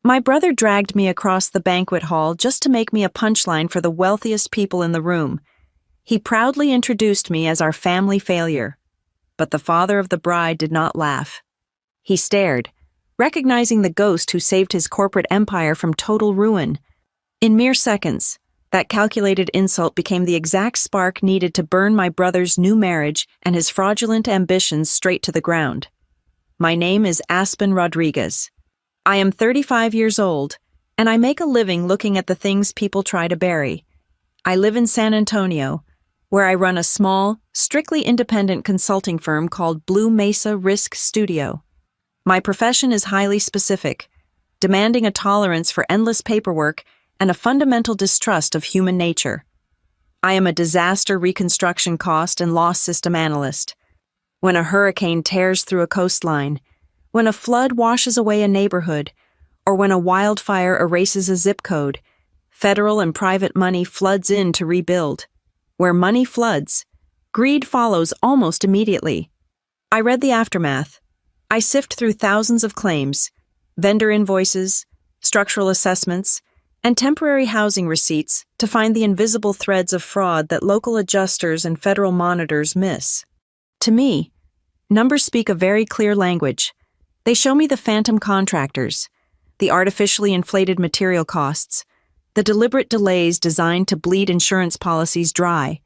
My brother dragged me across the banquet hall just to make me a punchline for the wealthiest people in the room. He proudly introduced me as our family failure. But the father of the bride did not laugh. He stared, recognizing the ghost who saved his corporate empire from total ruin. In mere seconds, that calculated insult became the exact spark needed to burn my brother's new marriage and his fraudulent ambitions straight to the ground. My name is Aspen Rodriguez. I am 35 years old, and I make a living looking at the things people try to bury. I live in San Antonio, where I run a small, strictly independent consulting firm called Blue Mesa Risk Studio. My profession is highly specific, demanding a tolerance for endless paperwork and a fundamental distrust of human nature. I am a disaster reconstruction cost and loss system analyst. When a hurricane tears through a coastline, when a flood washes away a neighborhood, or when a wildfire erases a zip code, federal and private money floods in to rebuild. Where money floods, greed follows almost immediately. I read the aftermath. I sift through thousands of claims, vendor invoices, structural assessments, and temporary housing receipts to find the invisible threads of fraud that local adjusters and federal monitors miss. To me, numbers speak a very clear language. They show me the phantom contractors, the artificially inflated material costs, the deliberate delays designed to bleed insurance policies dry.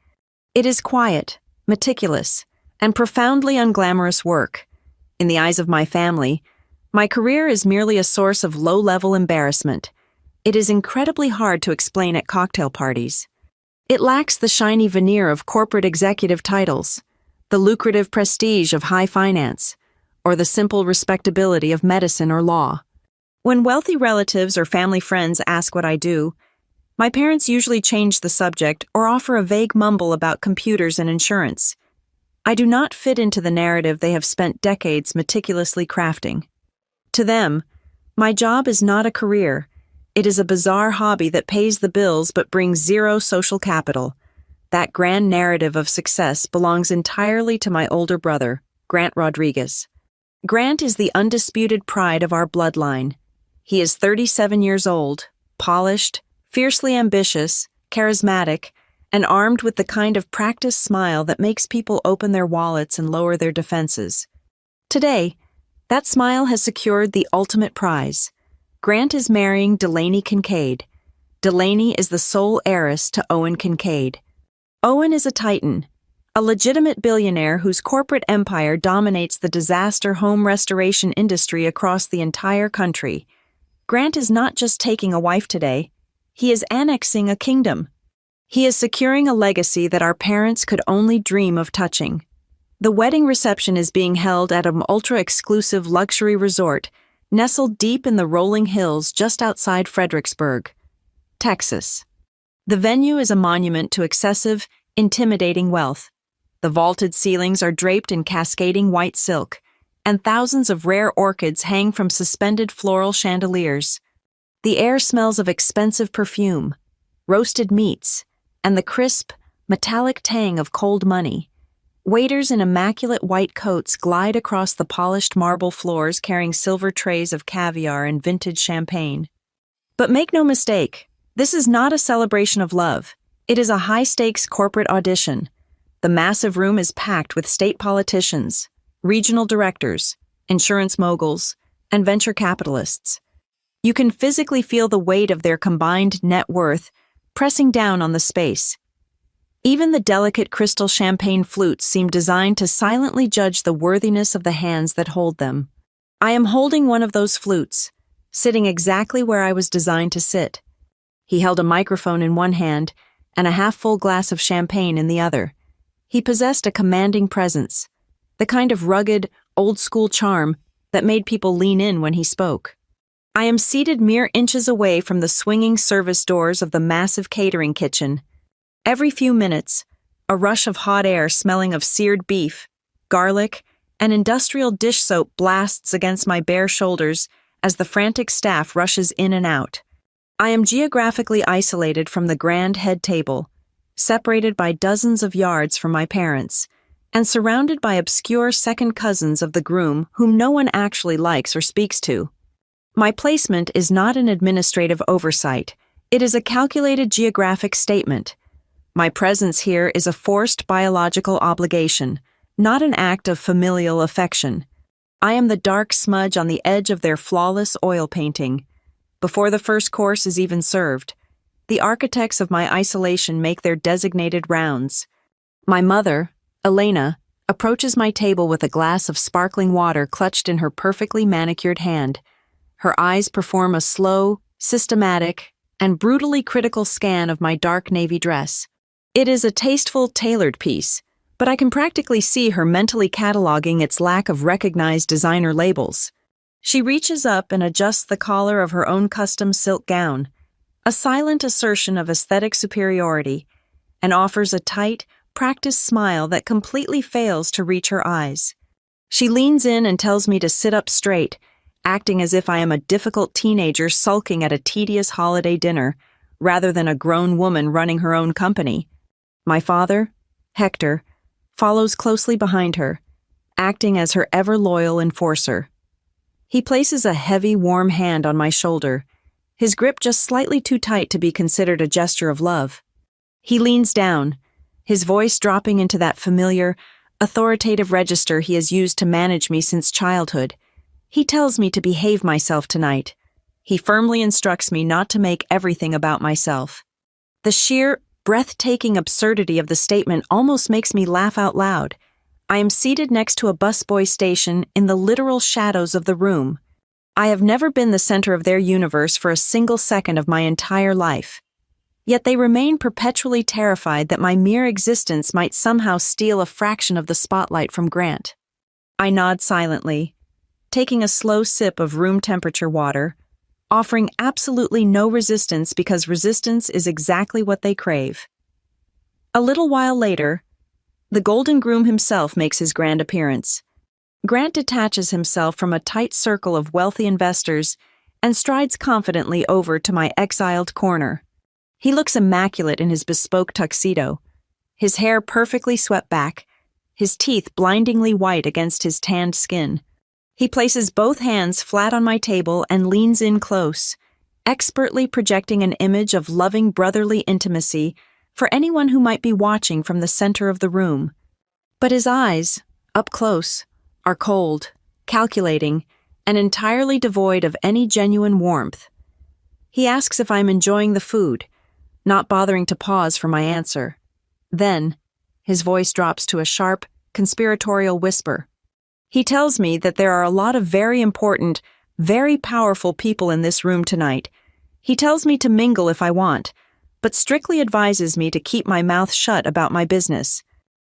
It is quiet, meticulous, and profoundly unglamorous work. In the eyes of my family, my career is merely a source of low-level embarrassment. It is incredibly hard to explain at cocktail parties. It lacks the shiny veneer of corporate executive titles, the lucrative prestige of high finance, or the simple respectability of medicine or law. When wealthy relatives or family friends ask what I do, my parents usually change the subject or offer a vague mumble about computers and insurance. I do not fit into the narrative they have spent decades meticulously crafting. To them, my job is not a career. It is a bizarre hobby that pays the bills but brings zero social capital. That grand narrative of success belongs entirely to my older brother, Grant Rodriguez. Grant is the undisputed pride of our bloodline. He is 37 years old, polished, fiercely ambitious, charismatic, and armed with the kind of practiced smile that makes people open their wallets and lower their defenses. Today, that smile has secured the ultimate prize. Grant is marrying Delaney Kincaid. Delaney is the sole heiress to Owen Kincaid. Owen is a titan, a legitimate billionaire whose corporate empire dominates the disaster home restoration industry across the entire country. Grant is not just taking a wife today, he is annexing a kingdom. He is securing a legacy that our parents could only dream of touching. The wedding reception is being held at an ultra-exclusive luxury resort nestled deep in the rolling hills just outside Fredericksburg, Texas. The venue is a monument to excessive, intimidating wealth. The vaulted ceilings are draped in cascading white silk, and thousands of rare orchids hang from suspended floral chandeliers. The air smells of expensive perfume, roasted meats, and the crisp, metallic tang of cold money. Waiters in immaculate white coats glide across the polished marble floors carrying silver trays of caviar and vintage champagne. But make no mistake, this is not a celebration of love. It is a high-stakes corporate audition. The massive room is packed with state politicians, regional directors, insurance moguls, and venture capitalists. You can physically feel the weight of their combined net worth pressing down on the space. Even the delicate crystal champagne flutes seem designed to silently judge the worthiness of the hands that hold them. I am holding one of those flutes, sitting exactly where I was designed to sit. He held a microphone in one hand and a half-full glass of champagne in the other. He possessed a commanding presence, the kind of rugged, old-school charm that made people lean in when he spoke. I am seated mere inches away from the swinging service doors of the massive catering kitchen. Every few minutes, a rush of hot air smelling of seared beef, garlic, and industrial dish soap blasts against my bare shoulders as the frantic staff rushes in and out. I am geographically isolated from the grand head table, separated by dozens of yards from my parents, and surrounded by obscure second cousins of the groom whom no one actually likes or speaks to. My placement is not an administrative oversight. It is a calculated geographic statement. My presence here is a forced biological obligation, not an act of familial affection. I am the dark smudge on the edge of their flawless oil painting. Before the first course is even served, the architects of my isolation make their designated rounds. My mother, Elena, approaches my table with a glass of sparkling water clutched in her perfectly manicured hand. Her eyes perform a slow, systematic, and brutally critical scan of my dark navy dress. It is a tasteful, tailored piece, but I can practically see her mentally cataloging its lack of recognized designer labels. She reaches up and adjusts the collar of her own custom silk gown, a silent assertion of aesthetic superiority, and offers a tight, practiced smile that completely fails to reach her eyes. She leans in and tells me to sit up straight, acting as if I am a difficult teenager sulking at a tedious holiday dinner, rather than a grown woman running her own company. My father, Hector, follows closely behind her, acting as her ever-loyal enforcer. He places a heavy, warm hand on my shoulder, his grip just slightly too tight to be considered a gesture of love. He leans down, his voice dropping into that familiar, authoritative register he has used to manage me since childhood. He tells me to behave myself tonight. He firmly instructs me not to make everything about myself. The sheer, breathtaking absurdity of the statement almost makes me laugh out loud. I am seated next to a busboy station in the literal shadows of the room. I have never been the center of their universe for a single second of my entire life. Yet they remain perpetually terrified that my mere existence might somehow steal a fraction of the spotlight from Grant. I nod silently, taking a slow sip of room-temperature water, offering absolutely no resistance because resistance is exactly what they crave. A little while later, the Golden Groom himself makes his grand appearance. Grant detaches himself from a tight circle of wealthy investors and strides confidently over to my exiled corner. He looks immaculate in his bespoke tuxedo, his hair perfectly swept back, his teeth blindingly white against his tanned skin. He places both hands flat on my table and leans in close, expertly projecting an image of loving brotherly intimacy for anyone who might be watching from the center of the room. But his eyes, up close, are cold, calculating, and entirely devoid of any genuine warmth. He asks if I'm enjoying the food, not bothering to pause for my answer. Then, his voice drops to a sharp, conspiratorial whisper. He tells me that there are a lot of very important, very powerful people in this room tonight. He tells me to mingle if I want, but strictly advises me to keep my mouth shut about my business.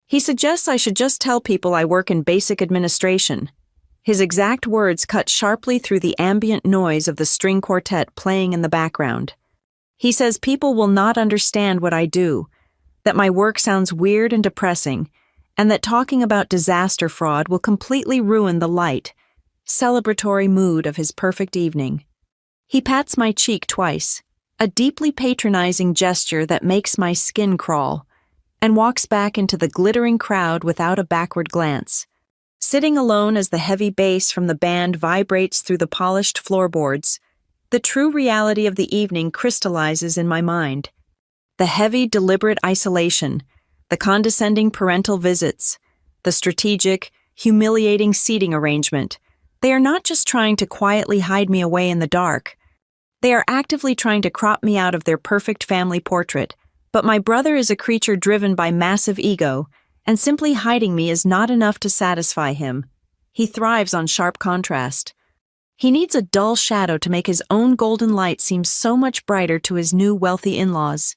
He suggests I should just tell people I work in basic administration. His exact words cut sharply through the ambient noise of the string quartet playing in the background. He says people will not understand what I do, that my work sounds weird and depressing, and that talking about disaster fraud will completely ruin the light, celebratory mood of his perfect evening. He pats my cheek twice, a deeply patronizing gesture that makes my skin crawl, and walks back into the glittering crowd without a backward glance. Sitting alone as the heavy bass from the band vibrates through the polished floorboards, the true reality of the evening crystallizes in my mind. The heavy, deliberate isolation, the condescending parental visits, the strategic, humiliating seating arrangement, they are not just trying to quietly hide me away in the dark. They are actively trying to crop me out of their perfect family portrait. But my brother is a creature driven by massive ego, and simply hiding me is not enough to satisfy him. He thrives on sharp contrast. He needs a dull shadow to make his own golden light seem so much brighter to his new wealthy in-laws.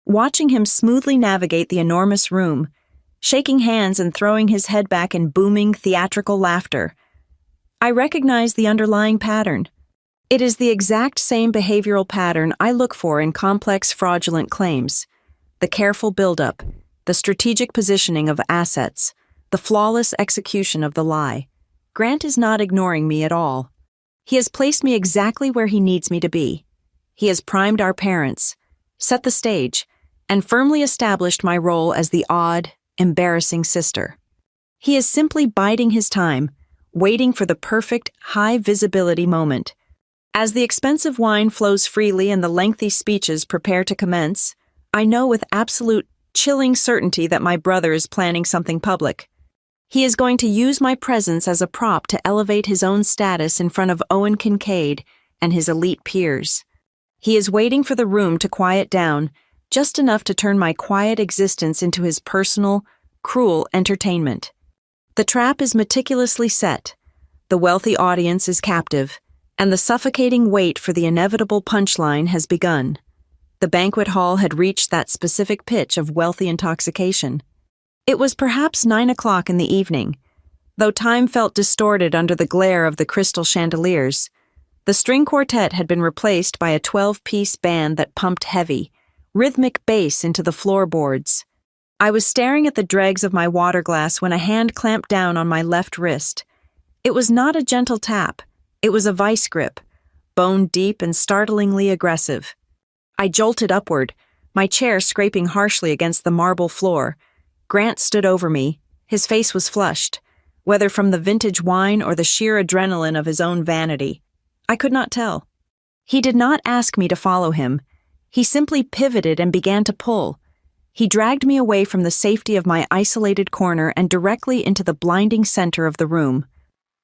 Watching him smoothly navigate the enormous room, shaking hands and throwing his head back in booming, theatrical laughter, I recognize the underlying pattern. It is the exact same behavioral pattern I look for in complex fraudulent claims. The careful buildup, the strategic positioning of assets, the flawless execution of the lie. Grant is not ignoring me at all. He has placed me exactly where he needs me to be. He has primed our parents, set the stage, and firmly established my role as the odd, embarrassing sister. He is simply biding his time, waiting for the perfect, high-visibility moment. As the expensive wine flows freely and the lengthy speeches prepare to commence, I know with absolute chilling certainty that my brother is planning something public. He is going to use my presence as a prop to elevate his own status in front of Owen Kincaid and his elite peers. He is waiting for the room to quiet down, just enough to turn my quiet existence into his personal, cruel entertainment. The trap is meticulously set, the wealthy audience is captive, and the suffocating wait for the inevitable punchline has begun. The banquet hall had reached that specific pitch of wealthy intoxication. It was perhaps 9 o'clock in the evening. Though time felt distorted under the glare of the crystal chandeliers, the string quartet had been replaced by a 12-piece band that pumped heavy, rhythmic bass into the floorboards. I was staring at the dregs of my water glass when a hand clamped down on my left wrist. It was not a gentle tap. It was a vice grip, bone deep and startlingly aggressive. I jolted upward, my chair scraping harshly against the marble floor. Grant stood over me. His face was flushed, whether from the vintage wine or the sheer adrenaline of his own vanity. I could not tell. He did not ask me to follow him. He simply pivoted and began to pull. He dragged me away from the safety of my isolated corner and directly into the blinding center of the room.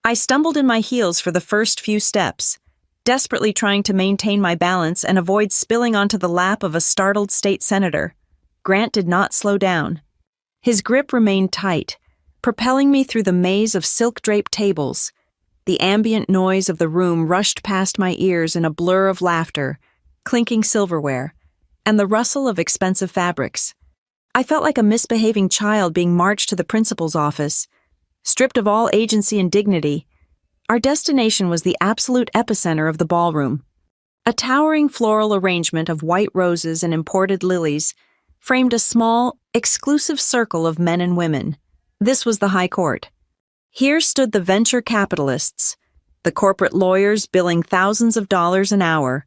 I stumbled in my heels for the first few steps, desperately trying to maintain my balance and avoid spilling onto the lap of a startled state senator. Grant did not slow down. His grip remained tight, propelling me through the maze of silk-draped tables. The ambient noise of the room rushed past my ears in a blur of laughter, clinking silverware, and the rustle of expensive fabrics. I felt like a misbehaving child being marched to the principal's office. Stripped of all agency and dignity, our destination was the absolute epicenter of the ballroom. A towering floral arrangement of white roses and imported lilies framed a small, exclusive circle of men and women. This was the High Court. Here stood the venture capitalists, the corporate lawyers billing thousands of dollars an hour,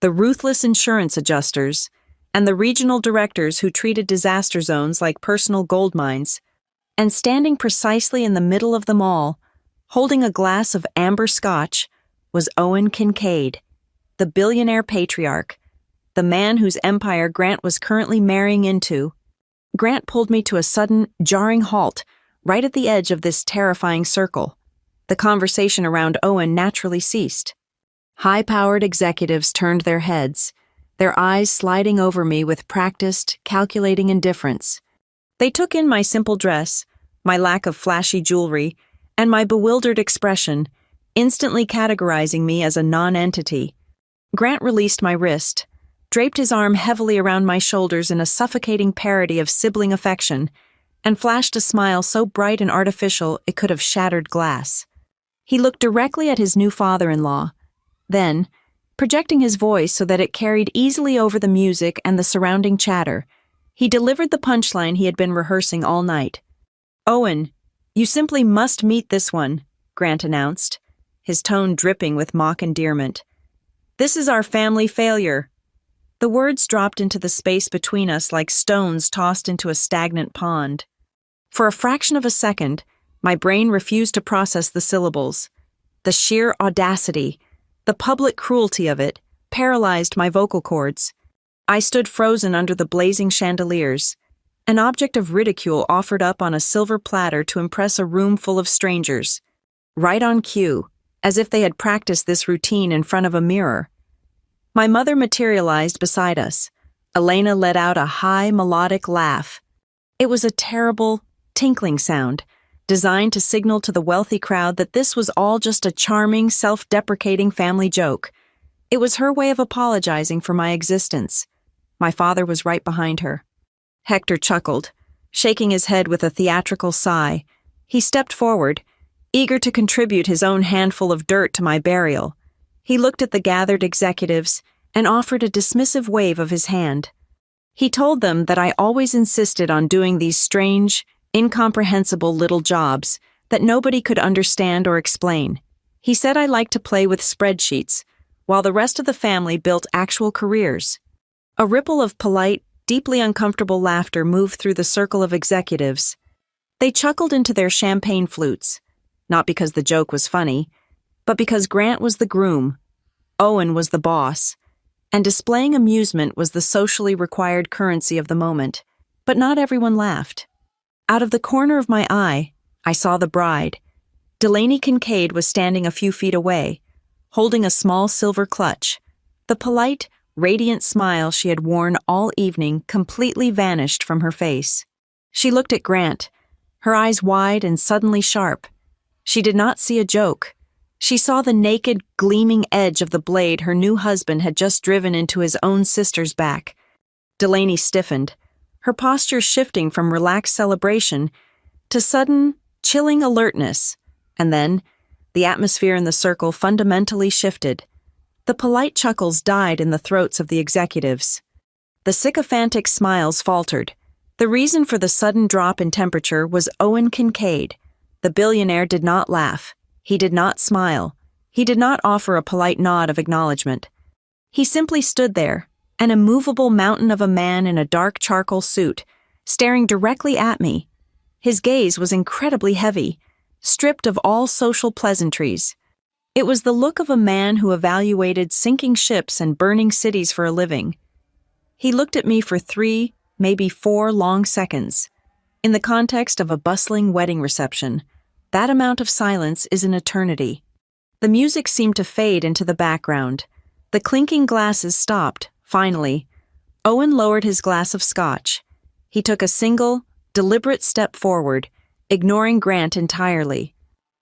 the ruthless insurance adjusters, and the regional directors who treated disaster zones like personal gold mines. And standing precisely in the middle of them all, holding a glass of amber scotch, was Owen Kincaid, the billionaire patriarch, the man whose empire Grant was currently marrying into. Grant pulled me to a sudden, jarring halt right at the edge of this terrifying circle. The conversation around Owen naturally ceased. High-powered executives turned their heads, their eyes sliding over me with practiced, calculating indifference. They took in my simple dress, my lack of flashy jewelry, and my bewildered expression, instantly categorizing me as a non-entity. Grant released my wrist, draped his arm heavily around my shoulders in a suffocating parody of sibling affection, and flashed a smile so bright and artificial it could have shattered glass. He looked directly at his new father-in-law. Then, projecting his voice so that it carried easily over the music and the surrounding chatter, he delivered the punchline he had been rehearsing all night. "Owen, you simply must meet this one," Grant announced, his tone dripping with mock endearment. "This is our family failure." The words dropped into the space between us like stones tossed into a stagnant pond. For a fraction of a second, my brain refused to process the syllables. The sheer audacity, the public cruelty of it, paralyzed my vocal cords. I stood frozen under the blazing chandeliers, an object of ridicule offered up on a silver platter to impress a room full of strangers. Right on cue, as if they had practiced this routine in front of a mirror. My mother materialized beside us. Elena let out a high, melodic laugh. It was a terrible, tinkling sound, designed to signal to the wealthy crowd that this was all just a charming, self-deprecating family joke. It was her way of apologizing for my existence. My father was right behind her. Hector chuckled, shaking his head with a theatrical sigh. He stepped forward, eager to contribute his own handful of dirt to my burial. He looked at the gathered executives and offered a dismissive wave of his hand. He told them that I always insisted on doing these strange, incomprehensible little jobs that nobody could understand or explain. He said I liked to play with spreadsheets, while the rest of the family built actual careers. A ripple of polite, deeply uncomfortable laughter moved through the circle of executives. They chuckled into their champagne flutes, not because the joke was funny, but because Grant was the groom. Owen was the boss, and displaying amusement was the socially required currency of the moment. But not everyone laughed. Out of the corner of my eye, I saw the bride. Delaney Kincaid was standing a few feet away, holding a small silver clutch. The polite, radiant smile she had worn all evening completely vanished from her face. She looked at Grant, her eyes wide and suddenly sharp. She did not see a joke. She saw the naked, gleaming edge of the blade her new husband had just driven into his own sister's back. Delaney stiffened, her posture shifting from relaxed celebration to sudden, chilling alertness. And then, the atmosphere in the circle fundamentally shifted. The polite chuckles died in the throats of the executives. The sycophantic smiles faltered. The reason for the sudden drop in temperature was Owen Kincaid. The billionaire did not laugh. He did not smile. He did not offer a polite nod of acknowledgement. He simply stood there, an immovable mountain of a man in a dark charcoal suit, staring directly at me. His gaze was incredibly heavy, stripped of all social pleasantries. It was the look of a man who evaluated sinking ships and burning cities for a living. He looked at me for 3, maybe 4 long seconds. In the context of a bustling wedding reception, that amount of silence is an eternity. The music seemed to fade into the background. The clinking glasses stopped, finally. Owen lowered his glass of scotch. He took a single, deliberate step forward, ignoring Grant entirely.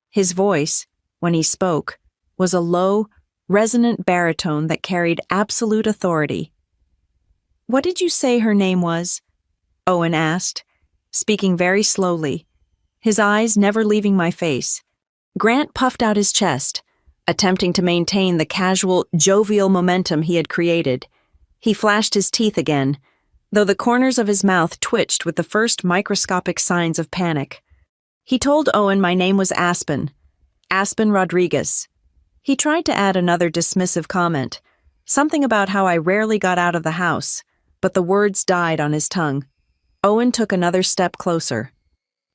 His voice, when he spoke, was a low, resonant baritone that carried absolute authority. "What did you say her name was?" Owen asked, speaking very slowly, his eyes never leaving my face. Grant puffed out his chest, attempting to maintain the casual, jovial momentum he had created. He flashed his teeth again, though the corners of his mouth twitched with the first microscopic signs of panic. He told Owen my name was Aspen Rodriguez. He tried to add another dismissive comment, something about how I rarely got out of the house, but the words died on his tongue. Owen took another step closer.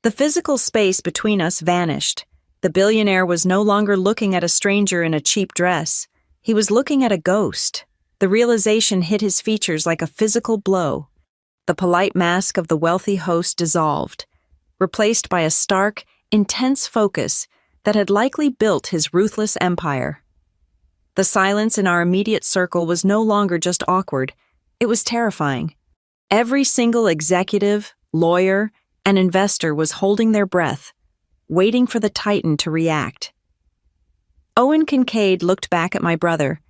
The physical space between us vanished. The billionaire was no longer looking at a stranger in a cheap dress. He was looking at a ghost. The realization hit his features like a physical blow. The polite mask of the wealthy host dissolved, replaced by a stark, intense focus that had likely built his ruthless empire. The silence in our immediate circle was no longer just awkward, it was terrifying. Every single executive, lawyer, and investor was holding their breath, waiting for the Titan to react. Owen Kincaid looked back at my brother.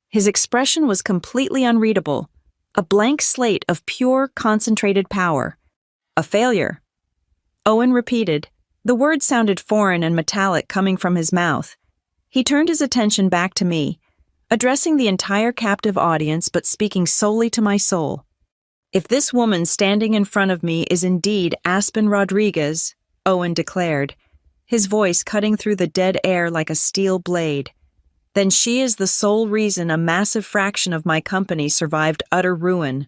His expression was completely unreadable, a blank slate of pure, concentrated power. "A failure." Owen repeated. The word sounded foreign and metallic coming from his mouth. He turned his attention back to me, addressing the entire captive audience but speaking solely to my soul. "If this woman standing in front of me is indeed Aspen Rodriguez," Owen declared, his voice cutting through the dead air like a steel blade, "then she is the sole reason a massive fraction of my company survived utter ruin.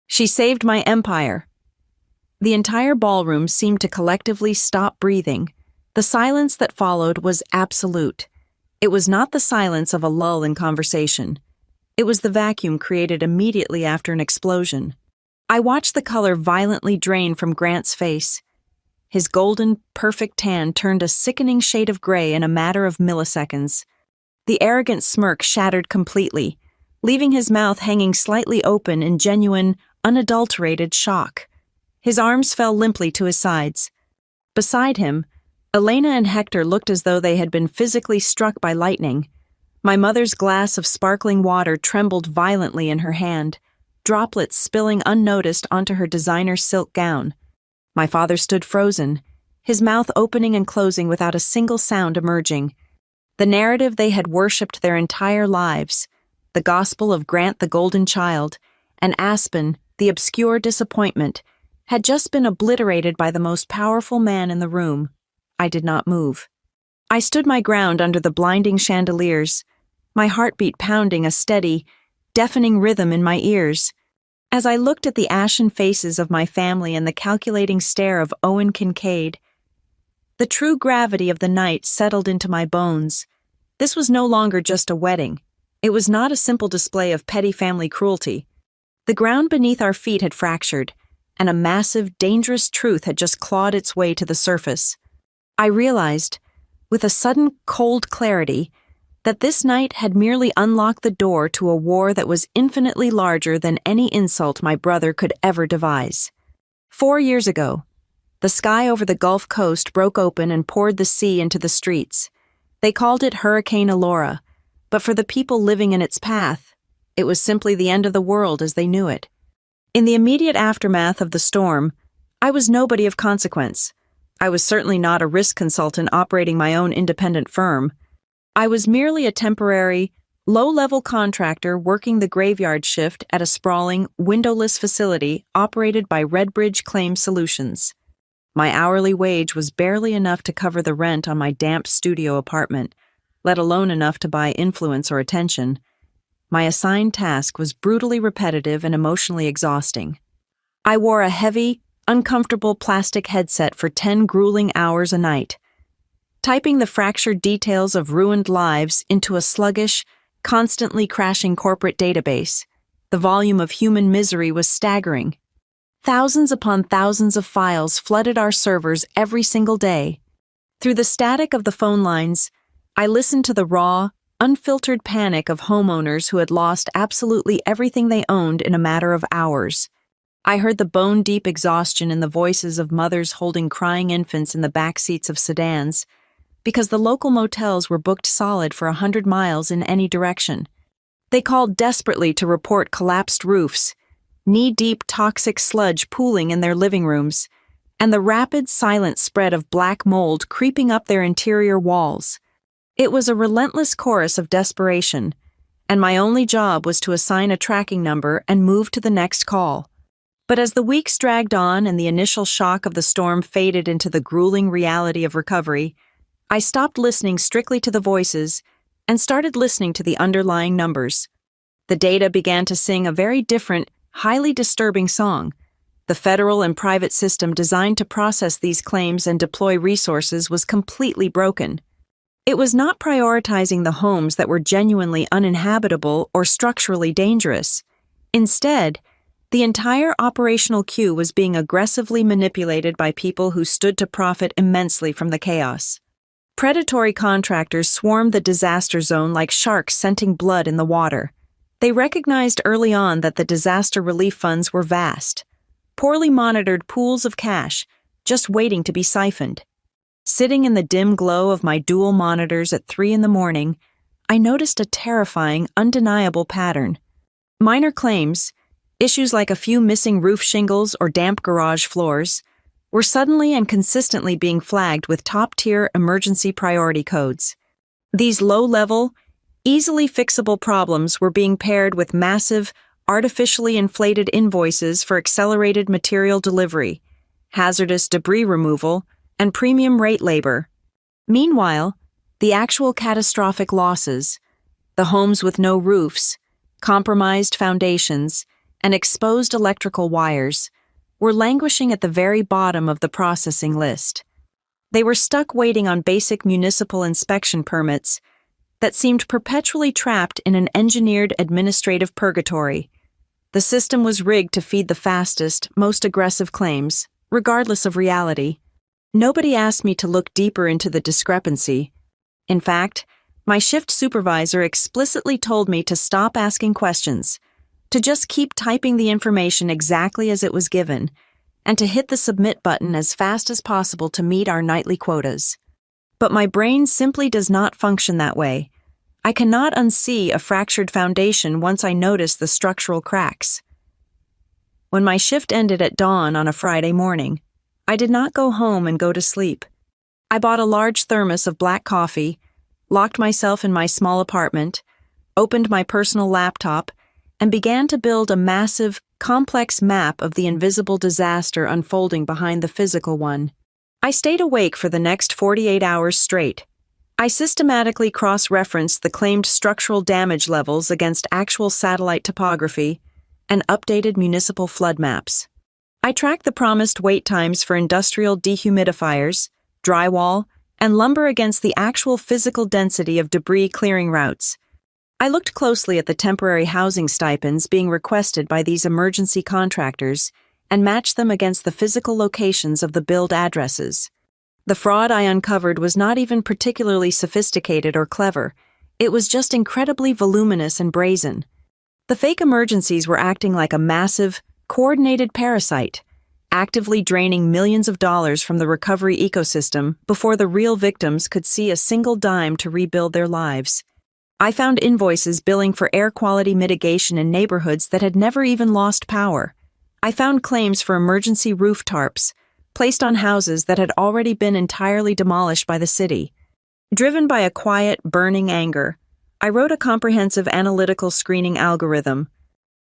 She saved my empire." The entire ballroom seemed to collectively stop breathing. The silence that followed was absolute. It was not the silence of a lull in conversation. It was the vacuum created immediately after an explosion. I watched the color violently drain from Grant's face. His golden, perfect tan turned a sickening shade of gray in a matter of milliseconds. The arrogant smirk shattered completely, leaving his mouth hanging slightly open in genuine, unadulterated shock. His arms fell limply to his sides. Beside him, Elena and Hector looked as though they had been physically struck by lightning. My mother's glass of sparkling water trembled violently in her hand, droplets spilling unnoticed onto her designer silk gown. My father stood frozen, his mouth opening and closing without a single sound emerging. The narrative they had worshipped their entire lives, the gospel of Grant the Golden Child, and Aspen, the obscure disappointment, had just been obliterated by the most powerful man in the room. I did not move. I stood my ground under the blinding chandeliers, my heartbeat pounding a steady, deafening rhythm in my ears. As I looked at the ashen faces of my family and the calculating stare of Owen Kincaid, the true gravity of the night settled into my bones. This was no longer just a wedding. It was not a simple display of petty family cruelty. The ground beneath our feet had fractured, and a massive, dangerous truth had just clawed its way to the surface. I realized, with a sudden cold clarity, that this night had merely unlocked the door to a war that was infinitely larger than any insult my brother could ever devise. 4 years ago, the sky over the Gulf Coast broke open and poured the sea into the streets. They called it Hurricane Elora, but for the people living in its path, it was simply the end of the world as they knew it. In the immediate aftermath of the storm, I was nobody of consequence. I was certainly not a risk consultant operating my own independent firm. I was merely a temporary, low-level contractor working the graveyard shift at a sprawling, windowless facility operated by Redbridge Claim Solutions. My hourly wage was barely enough to cover the rent on my damp studio apartment, let alone enough to buy influence or attention. My assigned task was brutally repetitive and emotionally exhausting. I wore a heavy, uncomfortable plastic headset for 10 grueling hours a night, typing the fractured details of ruined lives into a sluggish, constantly crashing corporate database. The volume of human misery was staggering. Thousands upon thousands of files flooded our servers every single day. Through the static of the phone lines, I listened to the raw, unfiltered panic of homeowners who had lost absolutely everything they owned in a matter of hours. I heard the bone-deep exhaustion in the voices of mothers holding crying infants in the back seats of sedans, because the local motels were booked solid for 100 miles in any direction. They called desperately to report collapsed roofs, knee-deep toxic sludge pooling in their living rooms, and the rapid, silent spread of black mold creeping up their interior walls. It was a relentless chorus of desperation, and my only job was to assign a tracking number and move to the next call. But as the weeks dragged on and the initial shock of the storm faded into the grueling reality of recovery, I stopped listening strictly to the voices and started listening to the underlying numbers. The data began to sing a very different, highly disturbing song. The federal and private system designed to process these claims and deploy resources was completely broken. It was not prioritizing the homes that were genuinely uninhabitable or structurally dangerous. Instead, the entire operational queue was being aggressively manipulated by people who stood to profit immensely from the chaos. Predatory contractors swarmed the disaster zone like sharks scenting blood in the water. They recognized early on that the disaster relief funds were vast, poorly monitored pools of cash just waiting to be siphoned. Sitting in the dim glow of my dual monitors at 3 a.m, I noticed a terrifying, undeniable pattern. Minor claims, issues like a few missing roof shingles or damp garage floors, were suddenly and consistently being flagged with top-tier emergency priority codes. These low-level, easily fixable problems were being paired with massive, artificially inflated invoices for accelerated material delivery, hazardous debris removal, and premium rate labor. Meanwhile, the actual catastrophic losses, the homes with no roofs, compromised foundations, and exposed electrical wires, were languishing at the very bottom of the processing list. They were stuck waiting on basic municipal inspection permits that seemed perpetually trapped in an engineered administrative purgatory. The system was rigged to feed the fastest, most aggressive claims, regardless of reality. Nobody asked me to look deeper into the discrepancy. In fact, my shift supervisor explicitly told me to stop asking questions, to just keep typing the information exactly as it was given, and to hit the submit button as fast as possible to meet our nightly quotas. But my brain simply does not function that way. I cannot unsee a fractured foundation once I notice the structural cracks. When my shift ended at dawn on a Friday morning, I did not go home and go to sleep. I bought a large thermos of black coffee, locked myself in my small apartment, opened my personal laptop, and began to build a massive, complex map of the invisible disaster unfolding behind the physical one. I stayed awake for the next 48 hours straight. I systematically cross-referenced the claimed structural damage levels against actual satellite topography and updated municipal flood maps. I tracked the promised wait times for industrial dehumidifiers, drywall, and lumber against the actual physical density of debris clearing routes. I looked closely at the temporary housing stipends being requested by these emergency contractors and matched them against the physical locations of the billed addresses. The fraud I uncovered was not even particularly sophisticated or clever. It was just incredibly voluminous and brazen. The fake emergencies were acting like a massive, coordinated parasite, actively draining millions of dollars from the recovery ecosystem before the real victims could see a single dime to rebuild their lives. I found invoices billing for air quality mitigation in neighborhoods that had never even lost power. I found claims for emergency roof tarps, placed on houses that had already been entirely demolished by the city. Driven by a quiet, burning anger, I wrote a comprehensive analytical screening algorithm.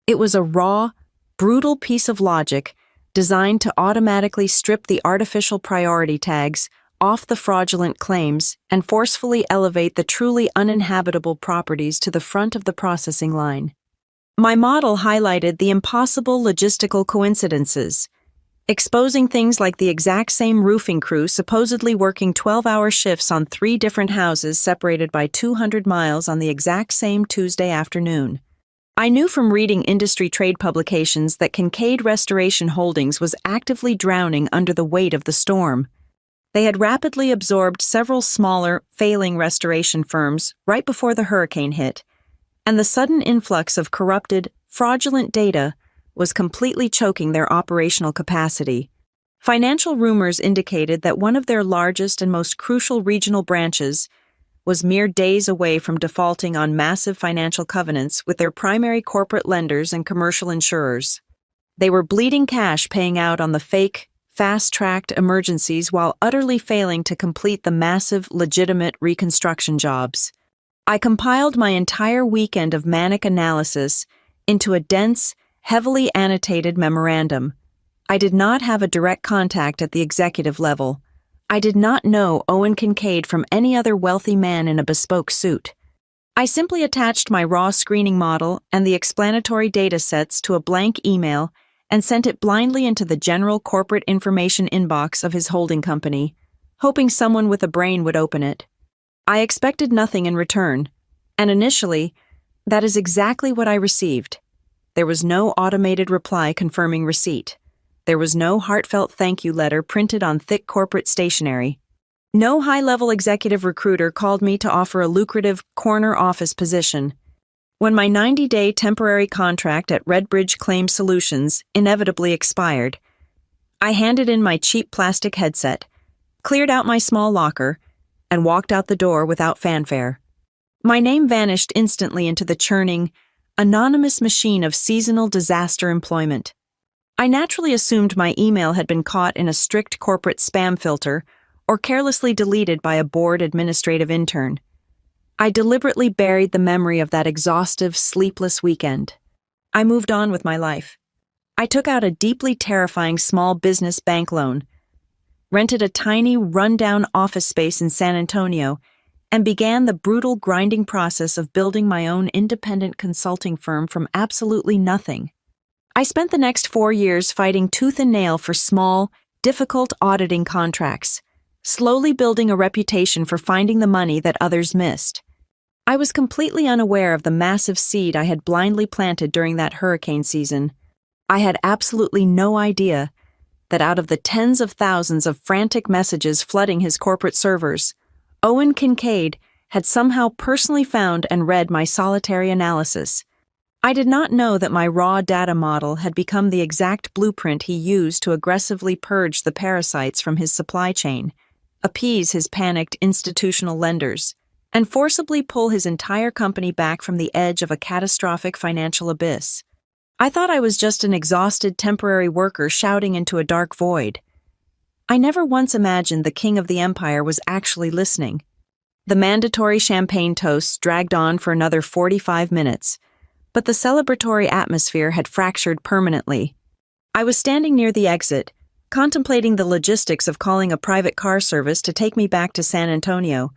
It was a raw, brutal piece of logic designed to automatically strip the artificial priority tags off the fraudulent claims and forcefully elevate the truly uninhabitable properties to the front of the processing line. My model highlighted the impossible logistical coincidences, exposing things like the exact same roofing crew supposedly working 12-hour shifts on 3 different houses separated by 200 miles on the exact same Tuesday afternoon. I knew from reading industry trade publications that Kincaid Restoration Holdings was actively drowning under the weight of the storm. They had rapidly absorbed several smaller, failing restoration firms right before the hurricane hit, and the sudden influx of corrupted, fraudulent data was completely choking their operational capacity. Financial rumors indicated that one of their largest and most crucial regional branches was mere days away from defaulting on massive financial covenants with their primary corporate lenders and commercial insurers. They were bleeding cash paying out on the fake, fast-tracked emergencies while utterly failing to complete the massive, legitimate reconstruction jobs. I compiled my entire weekend of manic analysis into a dense, heavily annotated memorandum. I did not have a direct contact at the executive level. I did not know Owen Kincaid from any other wealthy man in a bespoke suit. I simply attached my raw screening model and the explanatory data sets to a blank email and sent it blindly into the general corporate information inbox of his holding company, hoping someone with a brain would open it. I expected nothing in return, and initially, that is exactly what I received. There was no automated reply confirming receipt. There was no heartfelt thank you letter printed on thick corporate stationery. No high-level executive recruiter called me to offer a lucrative corner office position. When my 90-day temporary contract at Redbridge Claim Solutions inevitably expired, I handed in my cheap plastic headset, cleared out my small locker, and walked out the door without fanfare. My name vanished instantly into the churning, anonymous machine of seasonal disaster employment. I naturally assumed my email had been caught in a strict corporate spam filter or carelessly deleted by a bored administrative intern. I deliberately buried the memory of that exhaustive, sleepless weekend. I moved on with my life. I took out a deeply terrifying small business bank loan, rented a tiny, run-down office space in San Antonio, and began the brutal grinding process of building my own independent consulting firm from absolutely nothing. I spent the next 4 years fighting tooth and nail for small, difficult auditing contracts, slowly building a reputation for finding the money that others missed. I was completely unaware of the massive seed I had blindly planted during that hurricane season. I had absolutely no idea that out of the tens of thousands of frantic messages flooding his corporate servers, Owen Kincaid had somehow personally found and read my solitary analysis. I did not know that my raw data model had become the exact blueprint he used to aggressively purge the parasites from his supply chain, appease his panicked institutional lenders, and forcibly pull his entire company back from the edge of a catastrophic financial abyss. I thought I was just an exhausted temporary worker shouting into a dark void. I never once imagined the king of the empire was actually listening. The mandatory champagne toasts dragged on for another 45 minutes, but the celebratory atmosphere had fractured permanently. I was standing near the exit, contemplating the logistics of calling a private car service to take me back to San Antonio,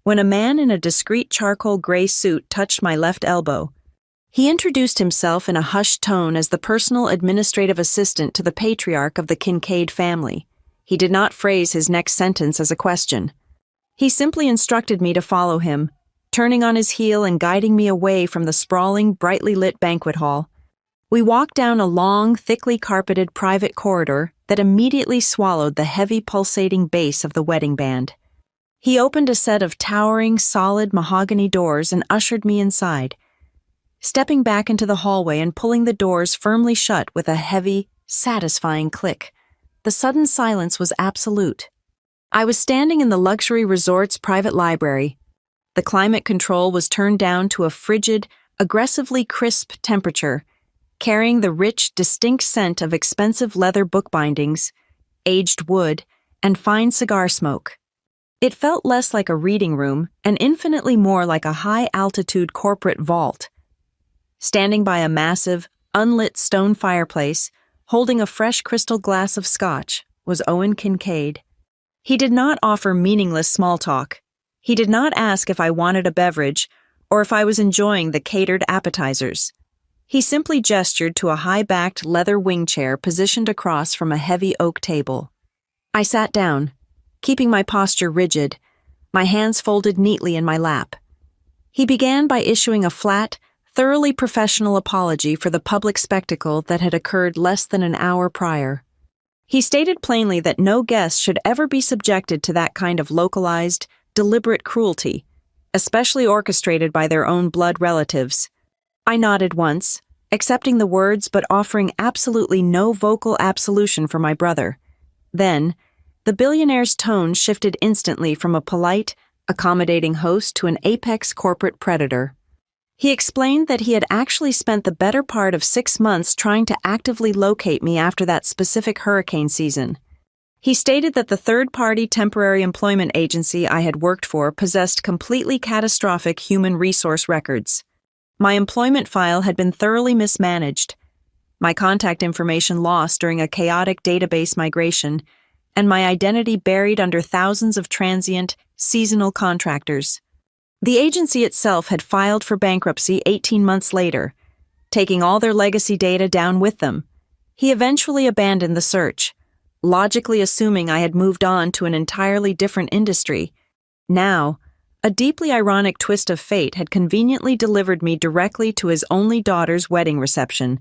when a man in a discreet charcoal gray suit touched my left elbow. He introduced himself in a hushed tone as the personal administrative assistant to the patriarch of the Kincaid family. He did not phrase his next sentence as a question. He simply instructed me to follow him, turning on his heel and guiding me away from the sprawling, brightly lit banquet hall. We walked down a long, thickly carpeted private corridor that immediately swallowed the heavy, pulsating bass of the wedding band. He opened a set of towering, solid mahogany doors and ushered me inside, stepping back into the hallway and pulling the doors firmly shut with a heavy, satisfying click. The sudden silence was absolute. I was standing in the luxury resort's private library. The climate control was turned down to a frigid, aggressively crisp temperature, carrying the rich, distinct scent of expensive leather bookbindings, aged wood, and fine cigar smoke. It felt less like a reading room and infinitely more like a high-altitude corporate vault. Standing by a massive, unlit stone fireplace, holding a fresh crystal glass of scotch, was Owen Kincaid. He did not offer meaningless small talk. He did not ask if I wanted a beverage or if I was enjoying the catered appetizers. He simply gestured to a high-backed leather wing chair positioned across from a heavy oak table. I sat down, keeping my posture rigid, my hands folded neatly in my lap. He began by issuing a flat, thoroughly professional apology for the public spectacle that had occurred less than an hour prior. He stated plainly that no guest should ever be subjected to that kind of localized, deliberate cruelty, especially orchestrated by their own blood relatives. I nodded once, accepting the words but offering absolutely no vocal absolution for my brother. Then, the billionaire's tone shifted instantly from a polite, accommodating host to an apex corporate predator. He explained that he had actually spent the better part of 6 months trying to actively locate me after that specific hurricane season. He stated that the third-party temporary employment agency I had worked for possessed completely catastrophic human resource records. My employment file had been thoroughly mismanaged, my contact information lost during a chaotic database migration, and my identity buried under thousands of transient, seasonal contractors. The agency itself had filed for bankruptcy 18 months later, taking all their legacy data down with them. He eventually abandoned the search, logically assuming I had moved on to an entirely different industry. Now, a deeply ironic twist of fate had conveniently delivered me directly to his only daughter's wedding reception.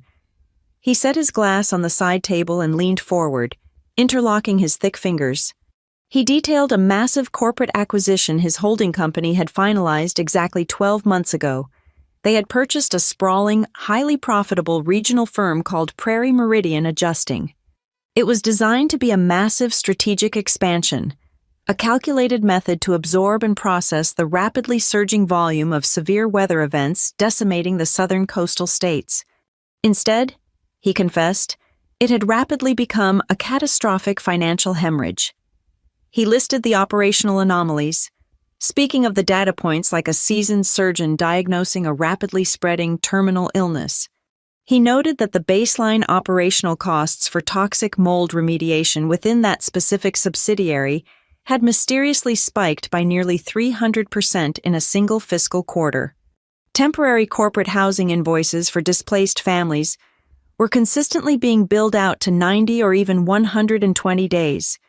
He set his glass on the side table and leaned forward, interlocking his thick fingers. He detailed a massive corporate acquisition his holding company had finalized exactly 12 months ago. They had purchased a sprawling, highly profitable regional firm called Prairie Meridian Adjusting. It was designed to be a massive strategic expansion, a calculated method to absorb and process the rapidly surging volume of severe weather events decimating the southern coastal states. Instead, he confessed, it had rapidly become a catastrophic financial hemorrhage. He listed the operational anomalies, speaking of the data points like a seasoned surgeon diagnosing a rapidly spreading terminal illness. He noted that the baseline operational costs for toxic mold remediation within that specific subsidiary had mysteriously spiked by nearly 300% in a single fiscal quarter. Temporary corporate housing invoices for displaced families were consistently being billed out to 90 or even 120 days,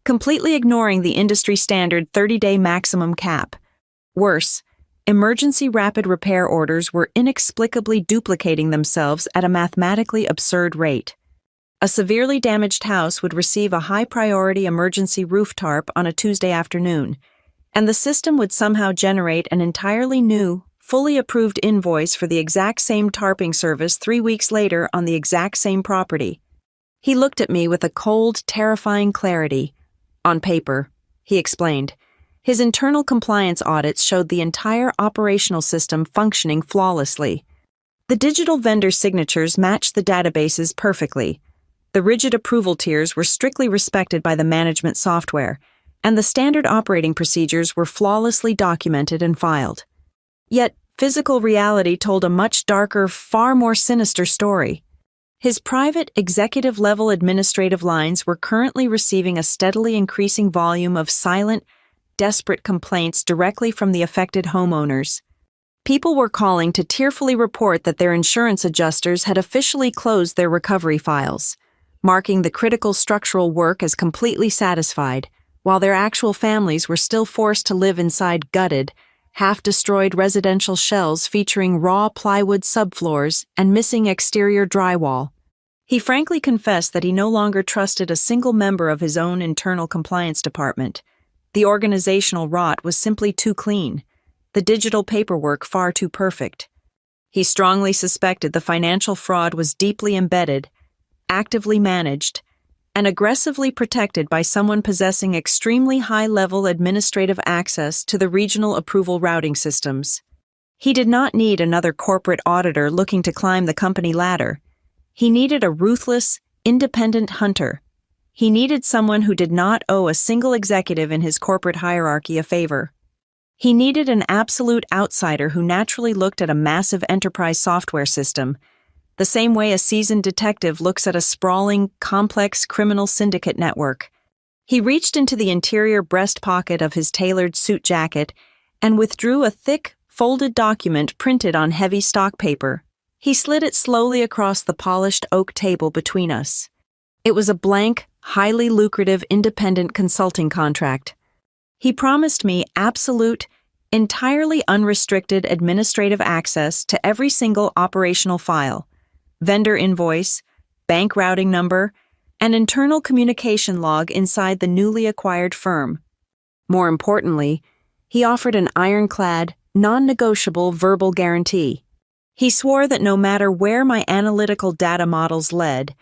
completely ignoring the industry-standard 30-day maximum cap. Worse, emergency rapid repair orders were inexplicably duplicating themselves at a mathematically absurd rate. A severely damaged house would receive a high-priority emergency roof tarp on a Tuesday afternoon, and the system would somehow generate an entirely new, fully approved invoice for the exact same tarping service 3 weeks later on the exact same property. He looked at me with a cold, terrifying clarity. On paper, he explained, his internal compliance audits showed the entire operational system functioning flawlessly. The digital vendor signatures matched the databases perfectly. The rigid approval tiers were strictly respected by the management software, and the standard operating procedures were flawlessly documented and filed. Yet, physical reality told a much darker, far more sinister story. His private, executive-level administrative lines were currently receiving a steadily increasing volume of silent, desperate complaints directly from the affected homeowners. People were calling to tearfully report that their insurance adjusters had officially closed their recovery files, marking the critical structural work as completely satisfied, while their actual families were still forced to live inside gutted, half-destroyed residential shells featuring raw plywood subfloors and missing exterior drywall. He frankly confessed that he no longer trusted a single member of his own internal compliance department. The organizational rot was simply too clean, the digital paperwork far too perfect. He strongly suspected the financial fraud was deeply embedded, actively managed, and aggressively protected by someone possessing extremely high-level administrative access to the regional approval routing systems. He did not need another corporate auditor looking to climb the company ladder. He needed a ruthless, independent hunter. He needed someone who did not owe a single executive in his corporate hierarchy a favor. He needed an absolute outsider who naturally looked at a massive enterprise software system, the same way a seasoned detective looks at a sprawling, complex criminal syndicate network. He reached into the interior breast pocket of his tailored suit jacket and withdrew a thick, folded document printed on heavy stock paper. He slid it slowly across the polished oak table between us. It was a blank, highly lucrative independent consulting contract. He promised me absolute, entirely unrestricted administrative access to every single operational file, vendor invoice, bank routing number, and internal communication log inside the newly acquired firm. More importantly, he offered an ironclad, non-negotiable verbal guarantee. He swore that no matter where my analytical data models led,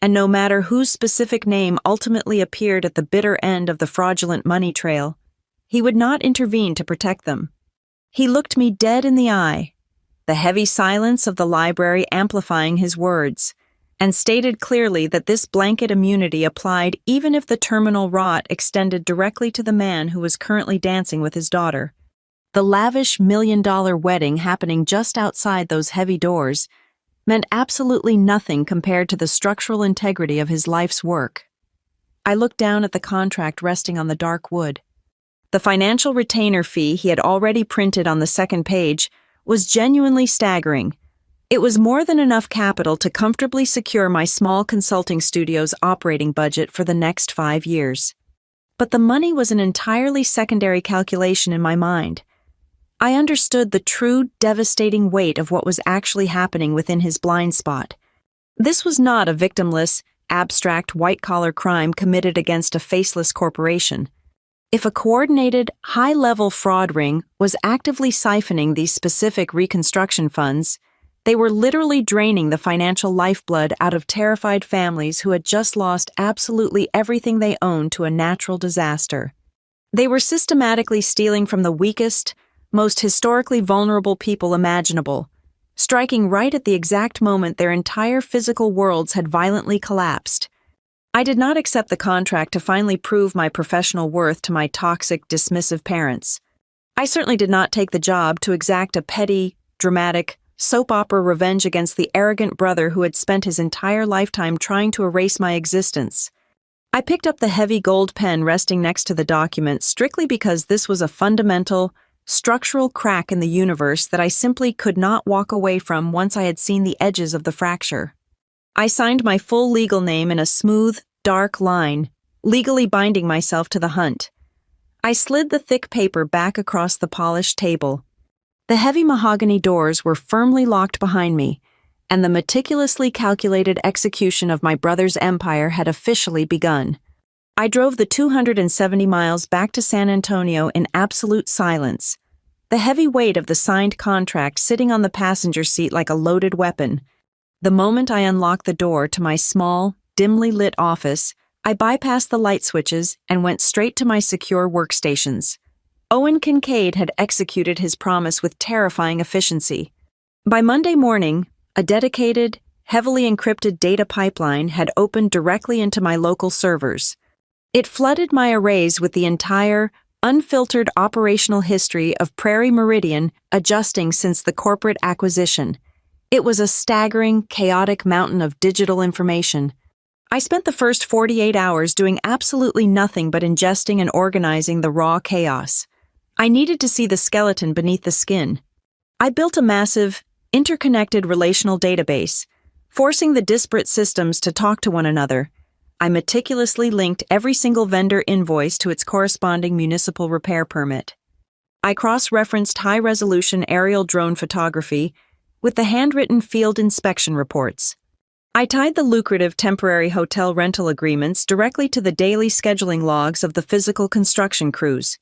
and no matter whose specific name ultimately appeared at the bitter end of the fraudulent money trail, he would not intervene to protect them. He looked me dead in the eye, the heavy silence of the library amplifying his words, and stated clearly that this blanket immunity applied even if the terminal rot extended directly to the man who was currently dancing with his daughter. The lavish million-dollar wedding happening just outside those heavy doors meant absolutely nothing compared to the structural integrity of his life's work. I looked down at the contract resting on the dark wood. The financial retainer fee he had already printed on the second page was genuinely staggering. It was more than enough capital to comfortably secure my small consulting studio's operating budget for the next 5 years. But the money was an entirely secondary calculation in my mind. I understood the true, devastating weight of what was actually happening within his blind spot. This was not a victimless, abstract, white-collar crime committed against a faceless corporation. If a coordinated, high-level fraud ring was actively siphoning these specific reconstruction funds, they were literally draining the financial lifeblood out of terrified families who had just lost absolutely everything they owned to a natural disaster. They were systematically stealing from the weakest, most historically vulnerable people imaginable, striking right at the exact moment their entire physical worlds had violently collapsed. I did not accept the contract to finally prove my professional worth to my toxic, dismissive parents. I certainly did not take the job to exact a petty, dramatic, soap opera revenge against the arrogant brother who had spent his entire lifetime trying to erase my existence. I picked up the heavy gold pen resting next to the document strictly because this was a fundamental, structural crack in the universe that I simply could not walk away from once I had seen the edges of the fracture. I signed my full legal name in a smooth, dark line, legally binding myself to the hunt. I slid the thick paper back across the polished table. The heavy mahogany doors were firmly locked behind me, and the meticulously calculated execution of my brother's empire had officially begun. I drove the 270 miles back to San Antonio in absolute silence, the heavy weight of the signed contract sitting on the passenger seat like a loaded weapon. The moment I unlocked the door to my small, dimly lit office, I bypassed the light switches and went straight to my secure workstations. Owen Kincaid had executed his promise with terrifying efficiency. By Monday morning, a dedicated, heavily encrypted data pipeline had opened directly into my local servers. It flooded my arrays with the entire, unfiltered operational history of Prairie Meridian adjusting since the corporate acquisition. It was a staggering, chaotic mountain of digital information. I spent the first 48 hours doing absolutely nothing but ingesting and organizing the raw chaos. I needed to see the skeleton beneath the skin. I built a massive, interconnected relational database, forcing the disparate systems to talk to one another. I meticulously linked every single vendor invoice to its corresponding municipal repair permit. I cross-referenced high-resolution aerial drone photography with the handwritten field inspection reports. I tied the lucrative temporary hotel rental agreements directly to the daily scheduling logs of the physical construction crews.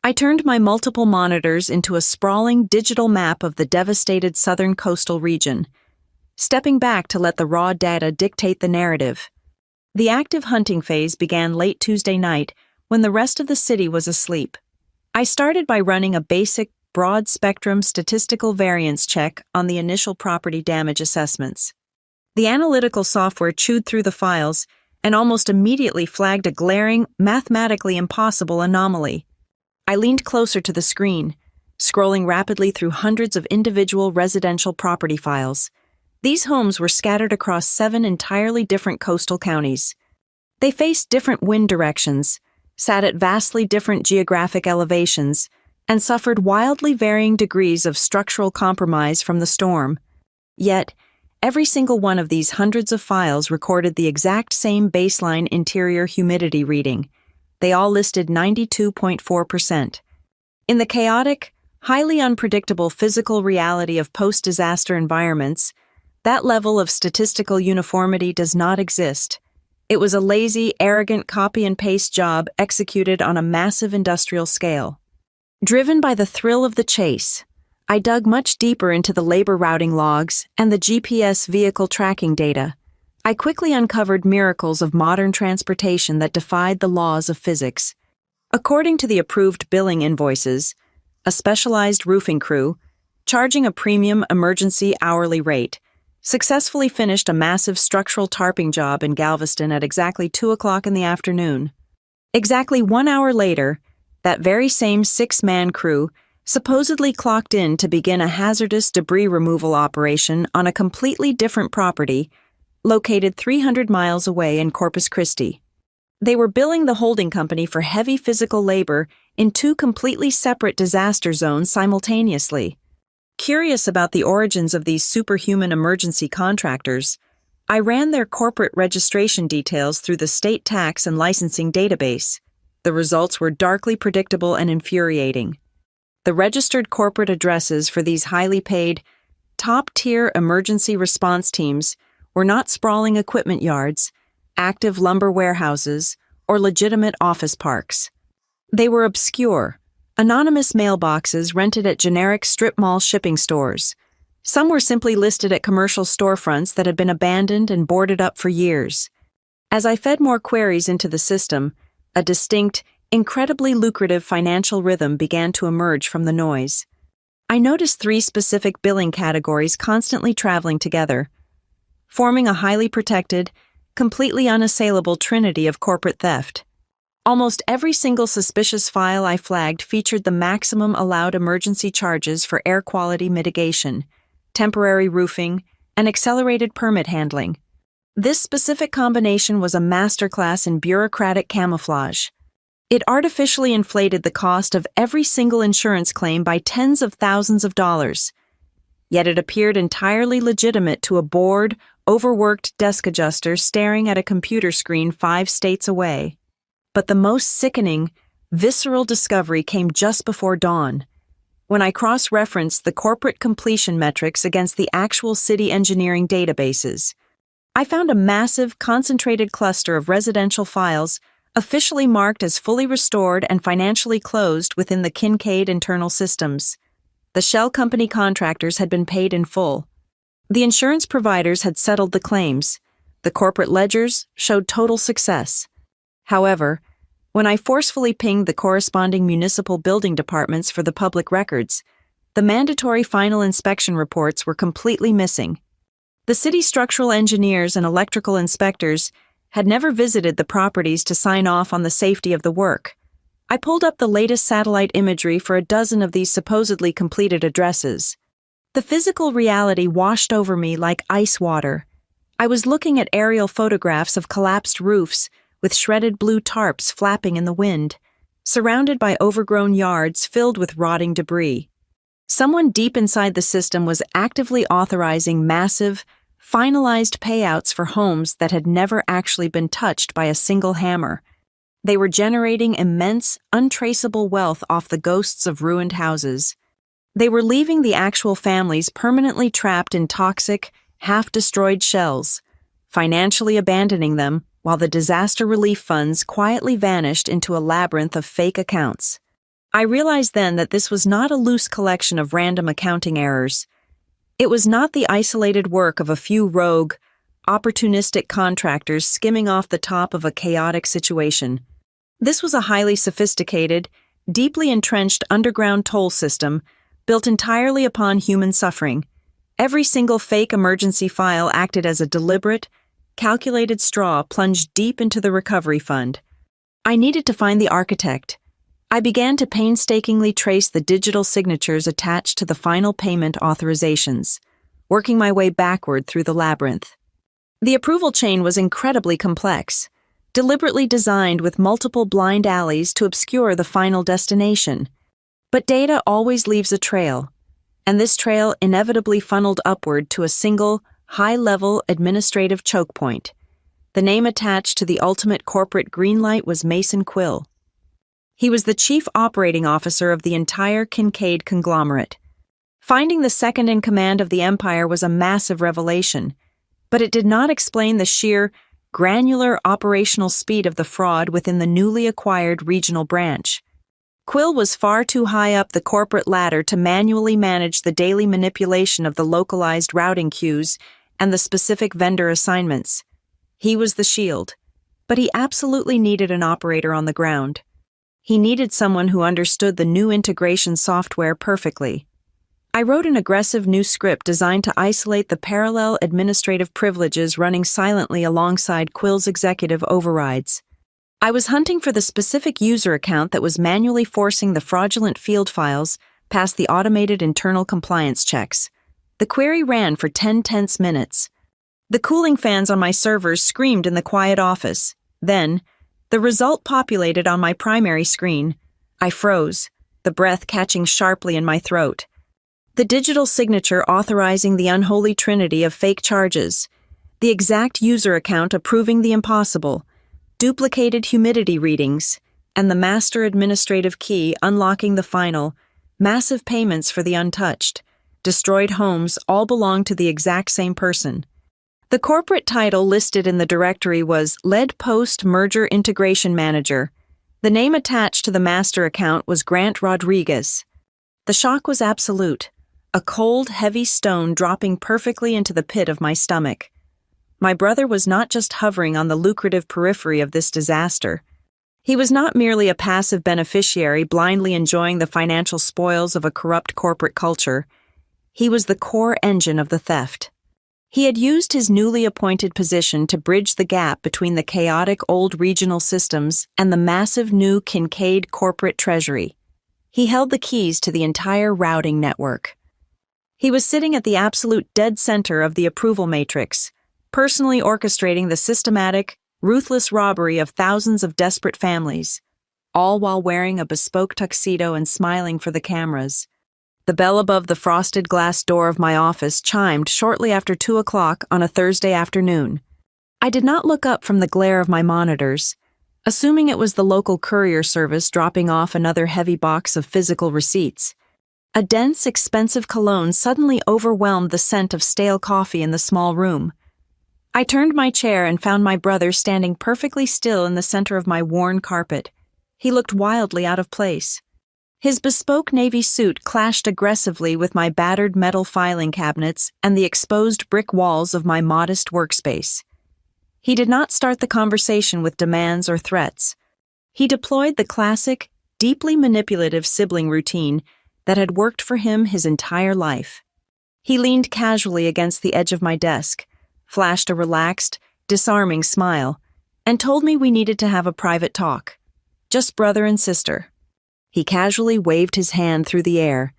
I turned my multiple monitors into a sprawling digital map of the devastated southern coastal region, stepping back to let the raw data dictate the narrative. The active hunting phase began late Tuesday night when the rest of the city was asleep. I started by running a basic, broad-spectrum statistical variance check on the initial property damage assessments. The analytical software chewed through the files and almost immediately flagged a glaring, mathematically impossible anomaly. I leaned closer to the screen, scrolling rapidly through hundreds of individual residential property files. These homes were scattered across 7 entirely different coastal counties. They faced different wind directions, sat at vastly different geographic elevations, and suffered wildly varying degrees of structural compromise from the storm. Yet, every single one of these hundreds of files recorded the exact same baseline interior humidity reading. They all listed 92.4%. In the chaotic, highly unpredictable physical reality of post-disaster environments, that level of statistical uniformity does not exist. It was a lazy, arrogant copy-and-paste job executed on a massive industrial scale. Driven by the thrill of the chase, I dug much deeper into the labor routing logs and the GPS vehicle tracking data. I quickly uncovered miracles of modern transportation that defied the laws of physics. According to the approved billing invoices, a specialized roofing crew, charging a premium emergency hourly rate, successfully finished a massive structural tarping job in Galveston at exactly 2 o'clock in the afternoon. Exactly 1 hour later, that very same 6-man crew supposedly clocked in to begin a hazardous debris removal operation on a completely different property located 300 miles away in Corpus Christi. They were billing the holding company for heavy physical labor in 2 completely separate disaster zones simultaneously. Curious about the origins of these superhuman emergency contractors, I ran their corporate registration details through the state tax and licensing database. The results were darkly predictable and infuriating. The registered corporate addresses for these highly paid, top-tier emergency response teams were not sprawling equipment yards, active lumber warehouses, or legitimate office parks. They were obscure, anonymous mailboxes rented at generic strip mall shipping stores. Some were simply listed at commercial storefronts that had been abandoned and boarded up for years. As I fed more queries into the system, a distinct, incredibly lucrative financial rhythm began to emerge from the noise. I noticed 3 specific billing categories constantly traveling together, forming a highly protected, completely unassailable trinity of corporate theft. Almost every single suspicious file I flagged featured the maximum allowed emergency charges for air quality mitigation, temporary roofing, and accelerated permit handling. This specific combination was a masterclass in bureaucratic camouflage. It artificially inflated the cost of every single insurance claim by tens of thousands of dollars. Yet it appeared entirely legitimate to a bored, overworked desk adjuster staring at a computer screen 5 states away. But the most sickening, visceral discovery came just before dawn, when I cross-referenced the corporate completion metrics against the actual city engineering databases. I found a massive, concentrated cluster of residential files officially marked as fully restored and financially closed within the Kincaid internal systems. The shell company contractors had been paid in full. The insurance providers had settled the claims. The corporate ledgers showed total success. However, when I forcefully pinged the corresponding municipal building departments for the public records, the mandatory final inspection reports were completely missing. The city structural engineers and electrical inspectors had never visited the properties to sign off on the safety of the work. I pulled up the latest satellite imagery for a dozen of these supposedly completed addresses. The physical reality washed over me like ice water. I was looking at aerial photographs of collapsed roofs with shredded blue tarps flapping in the wind, surrounded by overgrown yards filled with rotting debris. Someone deep inside the system was actively authorizing massive, finalized payouts for homes that had never actually been touched by a single hammer. They were generating immense, untraceable wealth off the ghosts of ruined houses. They were leaving the actual families permanently trapped in toxic, half-destroyed shells, financially abandoning them while the disaster relief funds quietly vanished into a labyrinth of fake accounts. I realized then that this was not a loose collection of random accounting errors. It was not the isolated work of a few rogue, opportunistic contractors skimming off the top of a chaotic situation. This was a highly sophisticated, deeply entrenched underground toll system built entirely upon human suffering. Every single fake emergency file acted as a deliberate, calculated straw plunged deep into the recovery fund. I needed to find the architect. I began to painstakingly trace the digital signatures attached to the final payment authorizations, working my way backward through the labyrinth. The approval chain was incredibly complex, deliberately designed with multiple blind alleys to obscure the final destination. But data always leaves a trail, and this trail inevitably funneled upward to a single, high-level administrative choke point. The name attached to the ultimate corporate green light was Mason Quill. He was the chief operating officer of the entire Kincaid conglomerate. Finding the second in command of the empire was a massive revelation, but it did not explain the sheer, granular operational speed of the fraud within the newly acquired regional branch. Quill was far too high up the corporate ladder to manually manage the daily manipulation of the localized routing queues and the specific vendor assignments. He was the shield, but he absolutely needed an operator on the ground. He needed someone who understood the new integration software perfectly. I wrote an aggressive new script designed to isolate the parallel administrative privileges running silently alongside Quill's executive overrides. I was hunting for the specific user account that was manually forcing the fraudulent field files past the automated internal compliance checks. The query ran for 10 tense minutes. The cooling fans on my servers screamed in the quiet office. Then, the result populated on my primary screen. I froze, the breath catching sharply in my throat. The digital signature authorizing the unholy trinity of fake charges, the exact user account approving the impossible, duplicated humidity readings, and the master administrative key unlocking the final, massive payments for the untouched, destroyed homes all belonged to the exact same person. The corporate title listed in the directory was Lead Post Merger Integration Manager. The name attached to the master account was Grant Rodriguez. The shock was absolute. A cold, heavy stone dropping perfectly into the pit of my stomach. My brother was not just hovering on the lucrative periphery of this disaster. He was not merely a passive beneficiary blindly enjoying the financial spoils of a corrupt corporate culture. He was the core engine of the theft. He had used his newly appointed position to bridge the gap between the chaotic old regional systems and the massive new Kincaid corporate treasury. He held the keys to the entire routing network. He was sitting at the absolute dead center of the approval matrix, personally orchestrating the systematic, ruthless robbery of thousands of desperate families, all while wearing a bespoke tuxedo and smiling for the cameras. The bell above the frosted glass door of my office chimed shortly after 2 o'clock on a Thursday afternoon. I did not look up from the glare of my monitors, assuming it was the local courier service dropping off another heavy box of physical receipts. A dense, expensive cologne suddenly overwhelmed the scent of stale coffee in the small room. I turned my chair and found my brother standing perfectly still in the center of my worn carpet. He looked wildly out of place. His bespoke navy suit clashed aggressively with my battered metal filing cabinets and the exposed brick walls of my modest workspace. He did not start the conversation with demands or threats. He deployed the classic, deeply manipulative sibling routine that had worked for him his entire life. He leaned casually against the edge of my desk, flashed a relaxed, disarming smile, and told me we needed to have a private talk. Just brother and sister. He casually waved his hand through the air,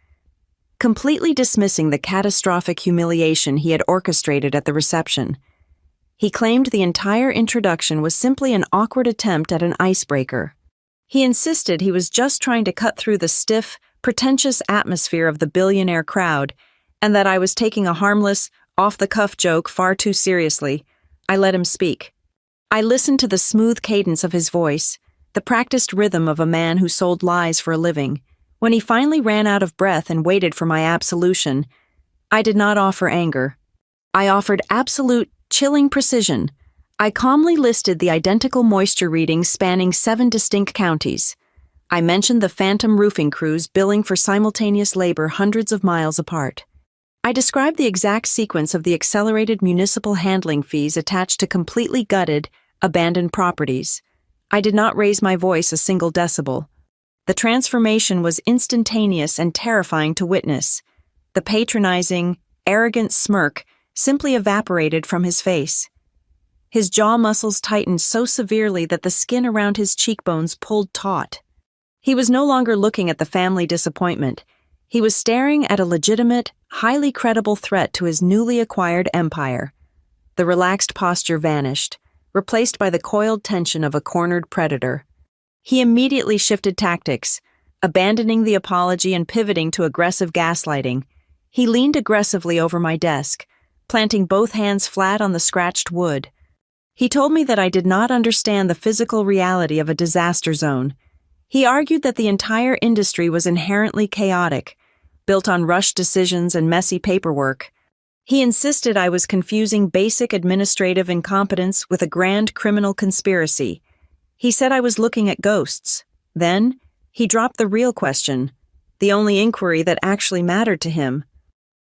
completely dismissing the catastrophic humiliation he had orchestrated at the reception. He claimed the entire introduction was simply an awkward attempt at an icebreaker. He insisted he was just trying to cut through the stiff, pretentious atmosphere of the billionaire crowd, and that I was taking a harmless, off-the-cuff joke far too seriously. I let him speak. I listened to the smooth cadence of his voice, the practiced rhythm of a man who sold lies for a living. When he finally ran out of breath and waited for my absolution, I did not offer anger. I offered absolute, chilling precision. I calmly listed the identical moisture readings spanning 7 distinct counties. I mentioned the phantom roofing crews billing for simultaneous labor hundreds of miles apart. I described the exact sequence of the accelerated municipal handling fees attached to completely gutted, abandoned properties. I did not raise my voice a single decibel. The transformation was instantaneous and terrifying to witness. The patronizing, arrogant smirk simply evaporated from his face. His jaw muscles tightened so severely that the skin around his cheekbones pulled taut. He was no longer looking at the family disappointment. He was staring at a legitimate, highly credible threat to his newly acquired empire. The relaxed posture vanished, replaced by the coiled tension of a cornered predator. He immediately shifted tactics, abandoning the apology and pivoting to aggressive gaslighting. He leaned aggressively over my desk, planting both hands flat on the scratched wood. He told me that I did not understand the physical reality of a disaster zone. He argued that the entire industry was inherently chaotic, built on rushed decisions and messy paperwork. He insisted I was confusing basic administrative incompetence with a grand criminal conspiracy. He said I was looking at ghosts. Then, he dropped the real question, the only inquiry that actually mattered to him.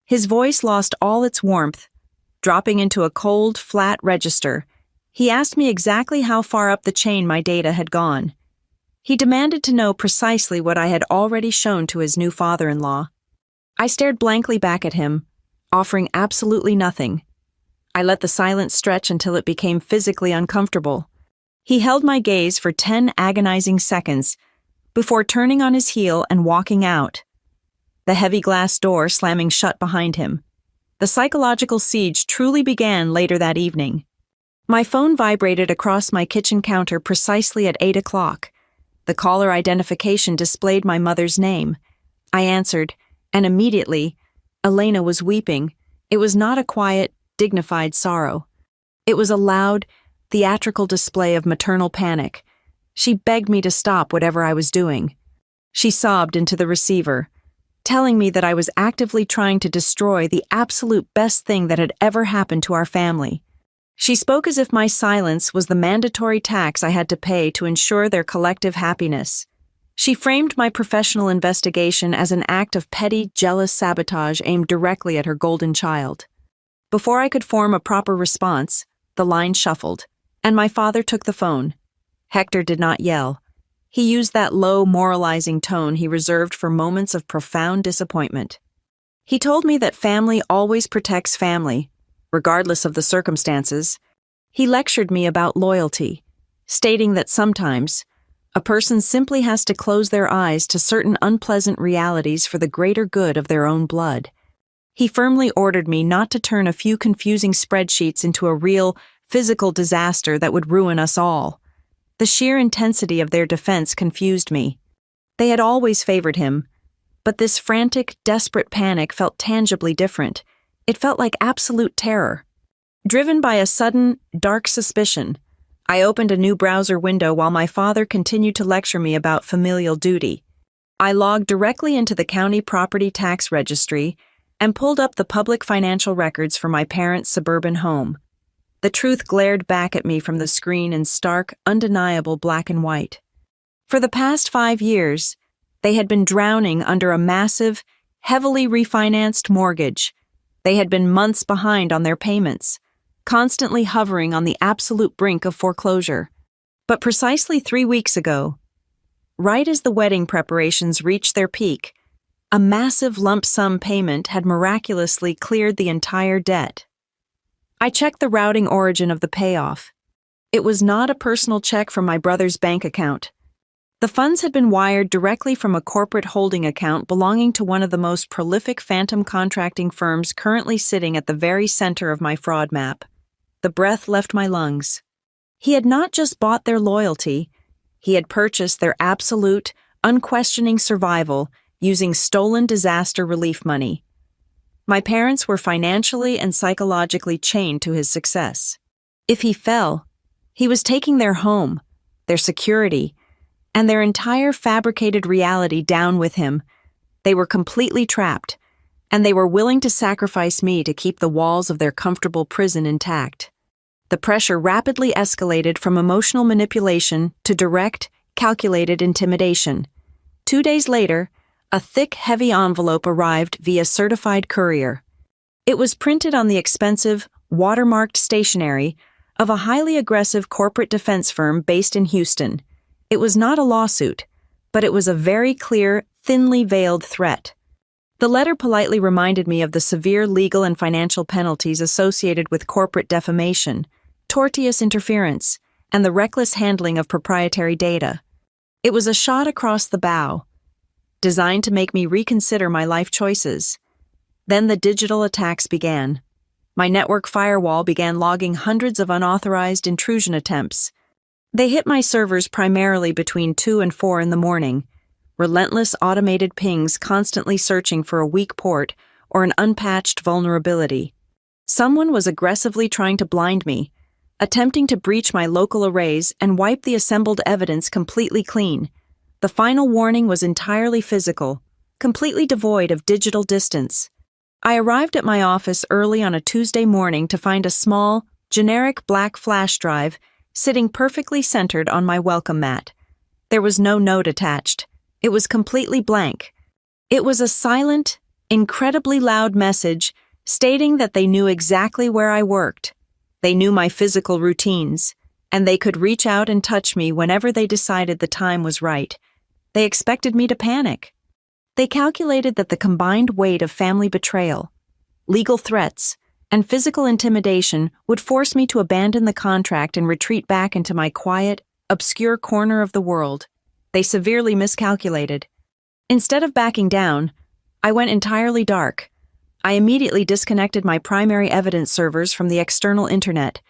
His voice lost all its warmth, dropping into a cold, flat register. He asked me exactly how far up the chain my data had gone. He demanded to know precisely what I had already shown to his new father-in-law. I stared blankly back at him, offering absolutely nothing. I let the silence stretch until it became physically uncomfortable. He held my gaze for 10 agonizing seconds before turning on his heel and walking out, the heavy glass door slamming shut behind him. The psychological siege truly began later that evening. My phone vibrated across my kitchen counter precisely at 8 o'clock. The caller identification displayed my mother's name. I answered, and immediately, Elena was weeping. It was not a quiet, dignified sorrow. It was a loud, theatrical display of maternal panic. She begged me to stop whatever I was doing. She sobbed into the receiver, telling me that I was actively trying to destroy the absolute best thing that had ever happened to our family. She spoke as if my silence was the mandatory tax I had to pay to ensure their collective happiness. She framed my professional investigation as an act of petty, jealous sabotage aimed directly at her golden child. Before I could form a proper response, the line shuffled, and my father took the phone. Hector did not yell. He used that low, moralizing tone he reserved for moments of profound disappointment. He told me that family always protects family, regardless of the circumstances. He lectured me about loyalty, stating that sometimes a person simply has to close their eyes to certain unpleasant realities for the greater good of their own blood. He firmly ordered me not to turn a few confusing spreadsheets into a real, physical disaster that would ruin us all. The sheer intensity of their defense confused me. They had always favored him, but this frantic, desperate panic felt tangibly different. It felt like absolute terror. Driven by a sudden, dark suspicion, I opened a new browser window while my father continued to lecture me about familial duty. I logged directly into the county property tax registry and pulled up the public financial records for my parents' suburban home. The truth glared back at me from the screen in stark, undeniable black and white. For the past 5 years, they had been drowning under a massive, heavily refinanced mortgage. They had been months behind on their payments, constantly hovering on the absolute brink of foreclosure. But precisely 3 weeks ago, right as the wedding preparations reached their peak, a massive lump sum payment had miraculously cleared the entire debt. I checked the routing origin of the payoff. It was not a personal check from my brother's bank account. The funds had been wired directly from a corporate holding account belonging to one of the most prolific phantom contracting firms currently sitting at the very center of my fraud map. The breath left my lungs. He had not just bought their loyalty, he had purchased their absolute, unquestioning survival using stolen disaster relief money. My parents were financially and psychologically chained to his success. If he fell, he was taking their home, their security, and their entire fabricated reality down with him. They were completely trapped, and they were willing to sacrifice me to keep the walls of their comfortable prison intact. The pressure rapidly escalated from emotional manipulation to direct, calculated intimidation. 2 days later, a thick, heavy envelope arrived via certified courier. It was printed on the expensive, watermarked stationery of a highly aggressive corporate defense firm based in Houston. It was not a lawsuit, but it was a very clear, thinly veiled threat. The letter politely reminded me of the severe legal and financial penalties associated with corporate defamation, tortious interference, and the reckless handling of proprietary data. It was a shot across the bow, designed to make me reconsider my life choices. Then the digital attacks began. My network firewall began logging hundreds of unauthorized intrusion attempts. They hit my servers primarily between 2 and 4 in the morning, relentless automated pings constantly searching for a weak port or an unpatched vulnerability. Someone was aggressively trying to blind me, attempting to breach my local arrays and wipe the assembled evidence completely clean. The final warning was entirely physical, completely devoid of digital distance. I arrived at my office early on a Tuesday morning to find a small, generic black flash drive sitting perfectly centered on my welcome mat. There was no note attached. It was completely blank. It was a silent, incredibly loud message stating that they knew exactly where I worked. They knew my physical routines, and they could reach out and touch me whenever they decided the time was right. They expected me to panic. They calculated that the combined weight of family betrayal, legal threats, and physical intimidation would force me to abandon the contract and retreat back into my quiet, obscure corner of the world. They severely miscalculated. Instead of backing down, I went entirely dark. I immediately disconnected my primary evidence servers from the external internet,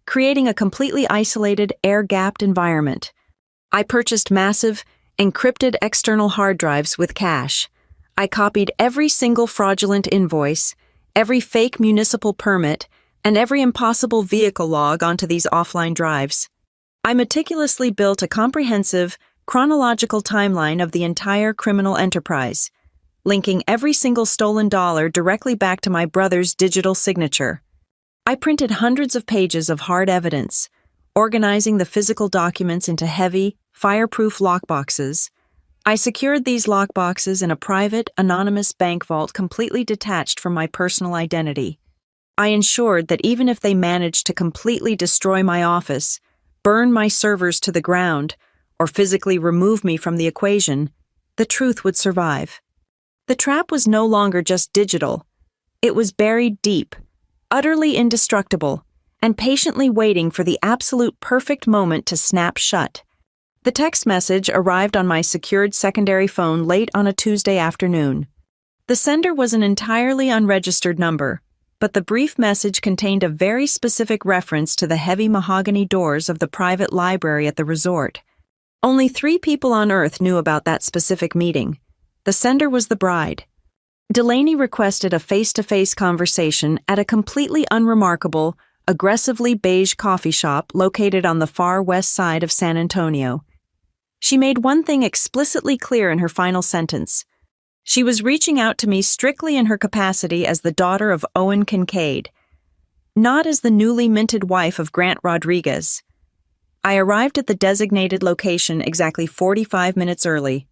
creating a completely isolated, air-gapped environment. I purchased massive, encrypted external hard drives with cache. I copied every single fraudulent invoice, every fake municipal permit, and every impossible vehicle log onto these offline drives. I meticulously built a comprehensive, chronological timeline of the entire criminal enterprise, linking every single stolen dollar directly back to my brother's digital signature. I printed hundreds of pages of hard evidence, organizing the physical documents into heavy, fireproof lockboxes. I secured these lockboxes in a private, anonymous bank vault completely detached from my personal identity. I ensured that even if they managed to completely destroy my office, burn my servers to the ground, or physically remove me from the equation, the truth would survive. The trap was no longer just digital. It was buried deep, utterly indestructible, and patiently waiting for the absolute perfect moment to snap shut. The text message arrived on my secured secondary phone late on a Tuesday afternoon. The sender was an entirely unregistered number, but the brief message contained a very specific reference to the heavy mahogany doors of the private library at the resort. Only 3 people on Earth knew about that specific meeting. The sender was the bride. Delaney requested a face-to-face conversation at a completely unremarkable, aggressively beige coffee shop located on the far west side of San Antonio. She made one thing explicitly clear in her final sentence. She was reaching out to me strictly in her capacity as the daughter of Owen Kincaid, not as the newly minted wife of Grant Rodriguez. I arrived at the designated location exactly 45 minutes early.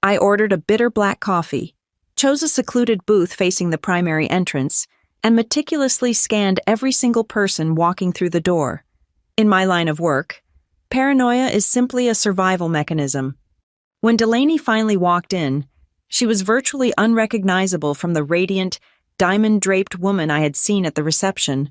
I ordered a bitter black coffee, chose a secluded booth facing the primary entrance, and meticulously scanned every single person walking through the door. In my line of work, paranoia is simply a survival mechanism. When Delaney finally walked in, she was virtually unrecognizable from the radiant, diamond-draped woman I had seen at the reception.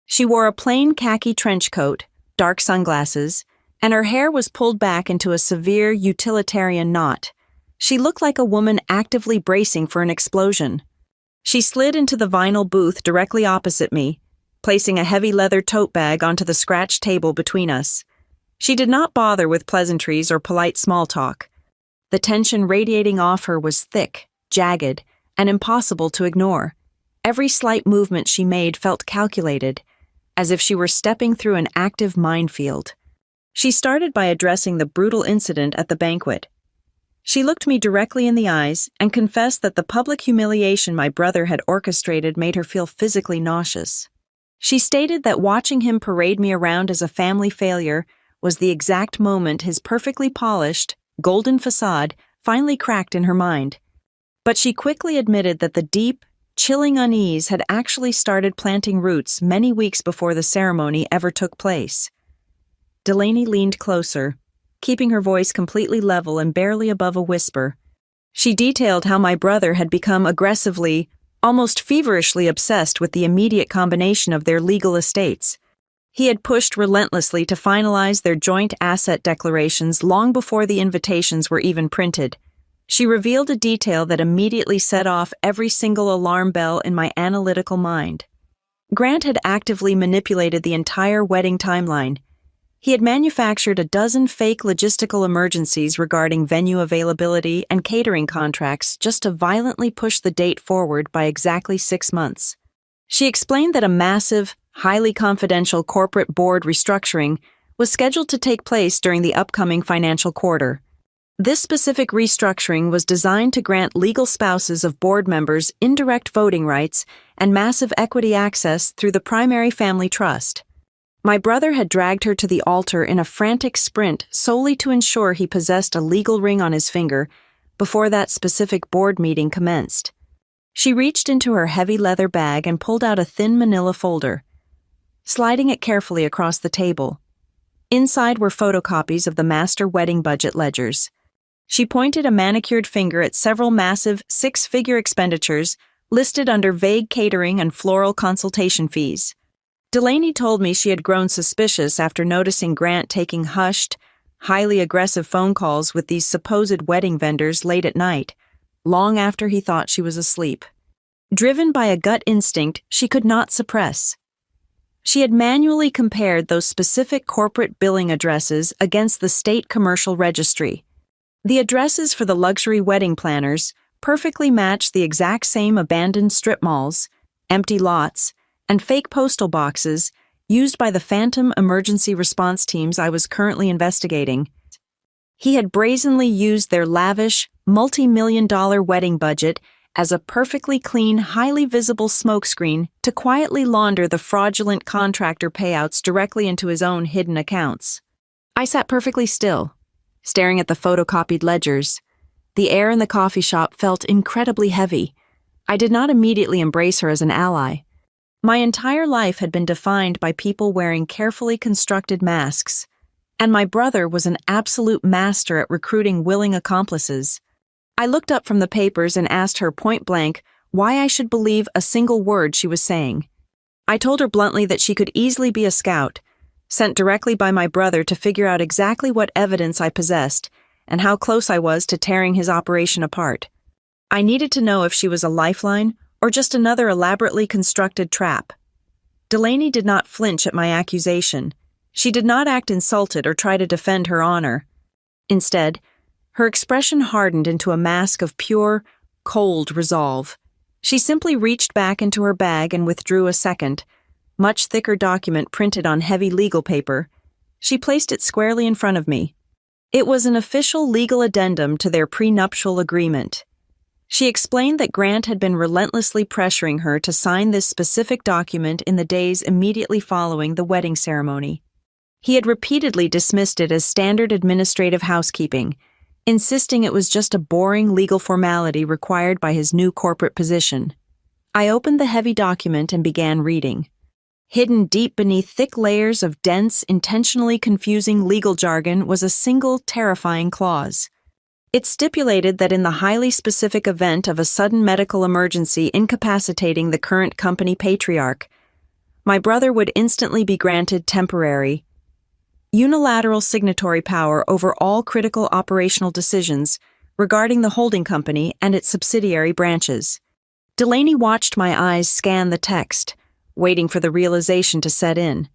She wore a plain khaki trench coat, dark sunglasses, and her hair was pulled back into a severe utilitarian knot. She looked like a woman actively bracing for an explosion. She slid into the vinyl booth directly opposite me, placing a heavy leather tote bag onto the scratched table between us. She did not bother with pleasantries or polite small talk. The tension radiating off her was thick, jagged, and impossible to ignore. Every slight movement she made felt calculated, as if she were stepping through an active minefield. She started by addressing the brutal incident at the banquet. She looked me directly in the eyes and confessed that the public humiliation my brother had orchestrated made her feel physically nauseous. She stated that watching him parade me around as a family failure was the exact moment his perfectly polished, golden facade finally cracked in her mind. But she quickly admitted that the deep, chilling unease had actually started planting roots many weeks before the ceremony ever took place. Delaney leaned closer, keeping her voice completely level and barely above a whisper. She detailed how my brother had become aggressively, almost feverishly obsessed with the immediate combination of their legal estates. He had pushed relentlessly to finalize their joint asset declarations long before the invitations were even printed. She revealed a detail that immediately set off every single alarm bell in my analytical mind. Grant had actively manipulated the entire wedding timeline. He had manufactured a dozen fake logistical emergencies regarding venue availability and catering contracts just to violently push the date forward by exactly 6 months. She explained that a massive, highly confidential corporate board restructuring was scheduled to take place during the upcoming financial quarter. This specific restructuring was designed to grant legal spouses of board members indirect voting rights and massive equity access through the primary family trust. My brother had dragged her to the altar in a frantic sprint solely to ensure he possessed a legal ring on his finger before that specific board meeting commenced. She reached into her heavy leather bag and pulled out a thin manila folder, sliding it carefully across the table. Inside were photocopies of the master wedding budget ledgers. She pointed a manicured finger at several massive 6-figure expenditures listed under vague catering and floral consultation fees. Delaney told me she had grown suspicious after noticing Grant taking hushed, highly aggressive phone calls with these supposed wedding vendors late at night, long after he thought she was asleep. Driven by a gut instinct she could not suppress, she had manually compared those specific corporate billing addresses against the state commercial registry. The addresses for the luxury wedding planners perfectly matched the exact same abandoned strip malls, empty lots, and fake postal boxes used by the phantom emergency response teams I was currently investigating. He had brazenly used their lavish, multi-million-dollar wedding budget as a perfectly clean, highly visible smokescreen to quietly launder the fraudulent contractor payouts directly into his own hidden accounts. I sat perfectly still, staring at the photocopied ledgers. The air in the coffee shop felt incredibly heavy. I did not immediately embrace her as an ally. My entire life had been defined by people wearing carefully constructed masks, and my brother was an absolute master at recruiting willing accomplices. I looked up from the papers and asked her point-blank why I should believe a single word she was saying. I told her bluntly that she could easily be a scout, sent directly by my brother to figure out exactly what evidence I possessed and how close I was to tearing his operation apart. I needed to know if she was a lifeline or just another elaborately constructed trap. Delaney did not flinch at my accusation. She did not act insulted or try to defend her honor. Instead, her expression hardened into a mask of pure, cold resolve. She simply reached back into her bag and withdrew a second, much thicker document printed on heavy legal paper. She placed it squarely in front of me. It was an official legal addendum to their prenuptial agreement. She explained that Grant had been relentlessly pressuring her to sign this specific document in the days immediately following the wedding ceremony. He had repeatedly dismissed it as standard administrative housekeeping, insisting it was just a boring legal formality required by his new corporate position. I opened the heavy document and began reading. Hidden deep beneath thick layers of dense, intentionally confusing legal jargon was a single terrifying clause. It stipulated that in the highly specific event of a sudden medical emergency incapacitating the current company patriarch, my brother would instantly be granted temporary, unilateral signatory power over all critical operational decisions regarding the holding company and its subsidiary branches. Delaney watched my eyes scan the text, waiting for the realization to set in.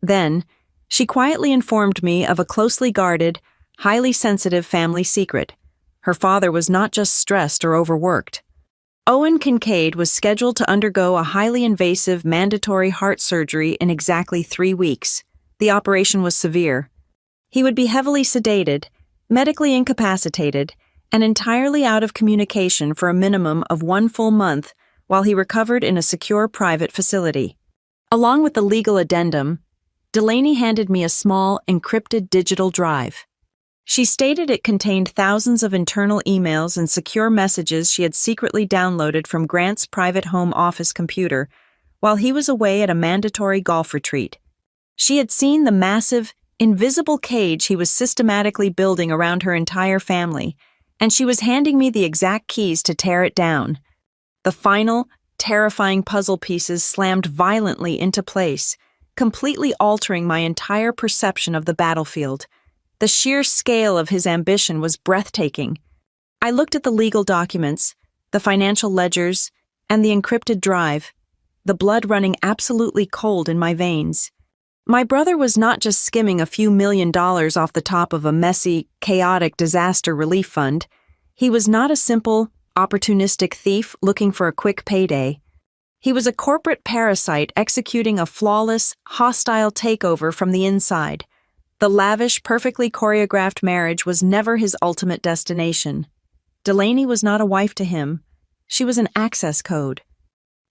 Then, she quietly informed me of a closely guarded, highly sensitive family secret. Her father was not just stressed or overworked. Owen Kincaid was scheduled to undergo a highly invasive mandatory heart surgery in exactly 3 weeks. The operation was severe. He would be heavily sedated, medically incapacitated, and entirely out of communication for a minimum of 1 full month while he recovered in a secure private facility. Along with the legal addendum, Delaney handed me a small, encrypted digital drive. She stated it contained thousands of internal emails and secure messages she had secretly downloaded from Grant's private home office computer while he was away at a mandatory golf retreat. She had seen the massive, invisible cage he was systematically building around her entire family, and she was handing me the exact keys to tear it down. The final, terrifying puzzle pieces slammed violently into place, completely altering my entire perception of the battlefield. The sheer scale of his ambition was breathtaking. I looked at the legal documents, the financial ledgers, and the encrypted drive, the blood running absolutely cold in my veins. My brother was not just skimming a few $1 million off the top of a messy, chaotic disaster relief fund. He was not a simple, opportunistic thief looking for a quick payday. He was a corporate parasite executing a flawless, hostile takeover from the inside. The lavish, perfectly choreographed marriage was never his ultimate destination. Delaney was not a wife to him. She was an access code.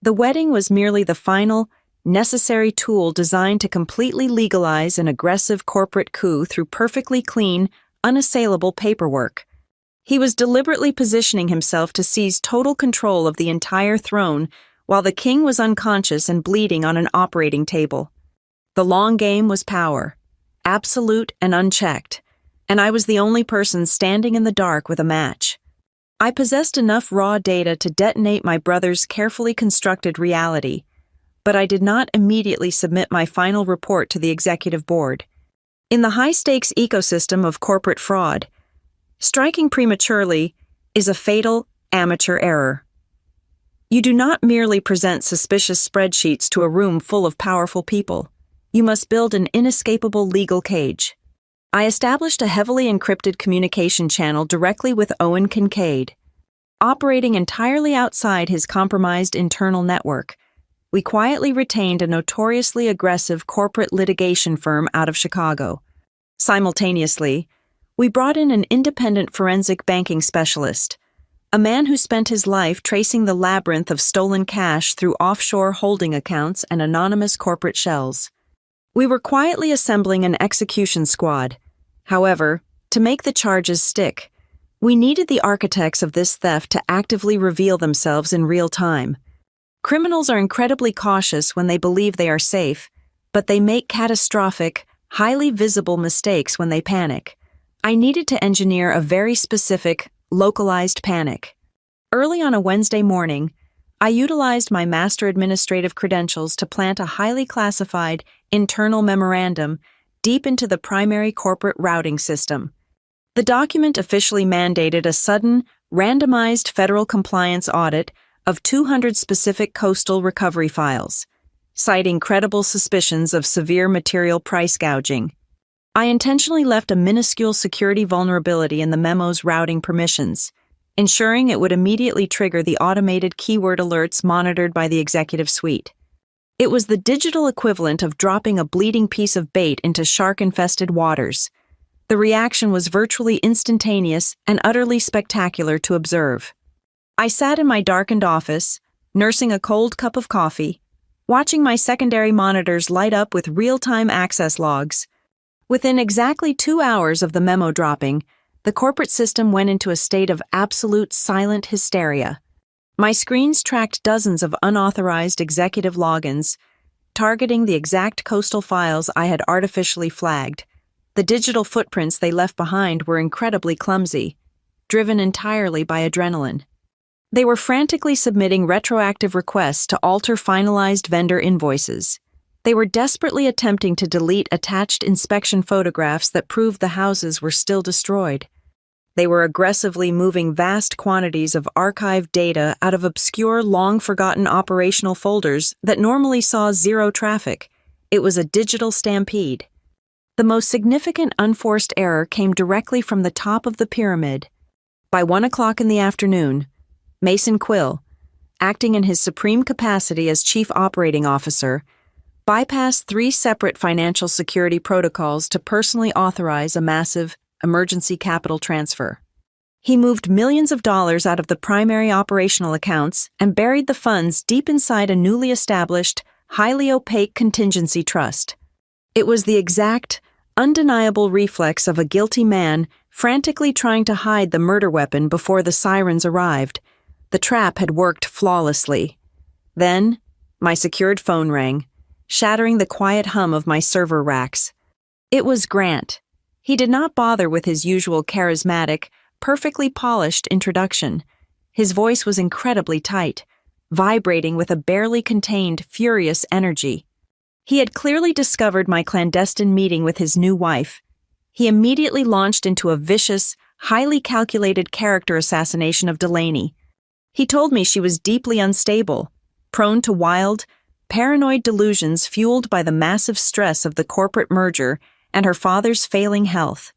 The wedding was merely the final, necessary tool designed to completely legalize an aggressive corporate coup through perfectly clean, unassailable paperwork. He was deliberately positioning himself to seize total control of the entire throne while the king was unconscious and bleeding on an operating table. The long game was power, absolute and unchecked, and I was the only person standing in the dark with a match. I possessed enough raw data to detonate my brother's carefully constructed reality, but I did not immediately submit my final report to the executive board. In the high-stakes ecosystem of corporate fraud, striking prematurely is a fatal, amateur error. You do not merely present suspicious spreadsheets to a room full of powerful people. You must build an inescapable legal cage. I established a heavily encrypted communication channel directly with Owen Kincaid. Operating entirely outside his compromised internal network, we quietly retained a notoriously aggressive corporate litigation firm out of Chicago. Simultaneously, we brought in an independent forensic banking specialist, a man who spent his life tracing the labyrinth of stolen cash through offshore holding accounts and anonymous corporate shells. We were quietly assembling an execution squad. However, to make the charges stick, we needed the architects of this theft to actively reveal themselves in real time. Criminals are incredibly cautious when they believe they are safe, but they make catastrophic, highly visible mistakes when they panic. I needed to engineer a very specific, localized panic. Early on a Wednesday morning, I utilized my master administrative credentials to plant a highly classified internal memorandum deep into the primary corporate routing system. The document officially mandated a sudden, randomized federal compliance audit of 200 specific coastal recovery files, citing credible suspicions of severe material price gouging. I intentionally left a minuscule security vulnerability in the memo's routing permissions, ensuring it would immediately trigger the automated keyword alerts monitored by the executive suite. It was the digital equivalent of dropping a bleeding piece of bait into shark-infested waters. The reaction was virtually instantaneous and utterly spectacular to observe. I sat in my darkened office, nursing a cold cup of coffee, watching my secondary monitors light up with real-time access logs. Within exactly 2 hours of the memo dropping, the corporate system went into a state of absolute silent hysteria. My screens tracked dozens of unauthorized executive logins, targeting the exact coastal files I had artificially flagged. The digital footprints they left behind were incredibly clumsy, driven entirely by adrenaline. They were frantically submitting retroactive requests to alter finalized vendor invoices. They were desperately attempting to delete attached inspection photographs that proved the houses were still destroyed. They were aggressively moving vast quantities of archived data out of obscure, long-forgotten operational folders that normally saw zero traffic. It was a digital stampede. The most significant unforced error came directly from the top of the pyramid. By 1 o'clock in the afternoon, Mason Quill, acting in his supreme capacity as Chief Operating Officer, bypassed 3 separate financial security protocols to personally authorize a massive emergency capital transfer. He moved millions of dollars out of the primary operational accounts and buried the funds deep inside a newly established, highly opaque contingency trust. It was the exact, undeniable reflex of a guilty man frantically trying to hide the murder weapon before the sirens arrived. The trap had worked flawlessly. Then, my secured phone rang, shattering the quiet hum of my server racks. It was Grant. He did not bother with his usual charismatic, perfectly polished introduction. His voice was incredibly tight, vibrating with a barely contained, furious energy. He had clearly discovered my clandestine meeting with his new wife. He immediately launched into a vicious, highly calculated character assassination of Delaney. He told me she was deeply unstable, prone to wild, paranoid delusions fueled by the massive stress of the corporate merger and her father's failing health.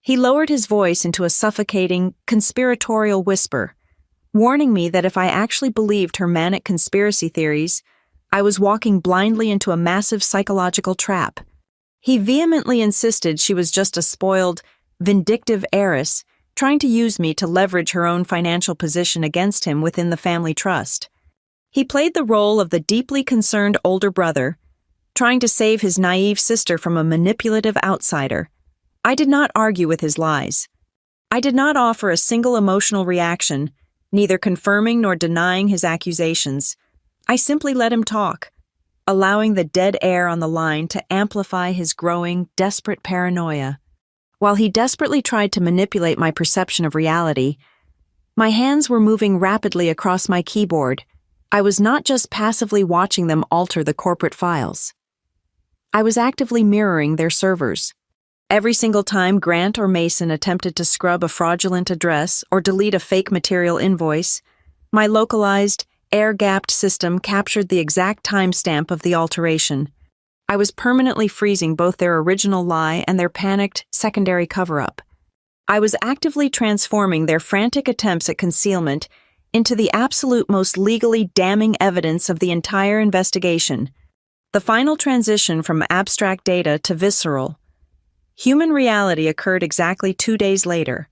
He lowered his voice into a suffocating, conspiratorial whisper, warning me that if I actually believed her manic conspiracy theories, I was walking blindly into a massive psychological trap. He vehemently insisted she was just a spoiled, vindictive heiress trying to use me to leverage her own financial position against him within the family trust. He played the role of the deeply concerned older brother, trying to save his naive sister from a manipulative outsider. I did not argue with his lies. I did not offer a single emotional reaction, neither confirming nor denying his accusations. I simply let him talk, allowing the dead air on the line to amplify his growing, desperate paranoia. While he desperately tried to manipulate my perception of reality, my hands were moving rapidly across my keyboard. I was not just passively watching them alter the corporate files. I was actively mirroring their servers. Every single time Grant or Mason attempted to scrub a fraudulent address or delete a fake material invoice, my localized, air-gapped system captured the exact timestamp of the alteration. I was permanently freezing both their original lie and their panicked, secondary cover-up. I was actively transforming their frantic attempts at concealment into the absolute most legally damning evidence of the entire investigation. The final transition from abstract data to visceral, human reality occurred exactly 2 days later.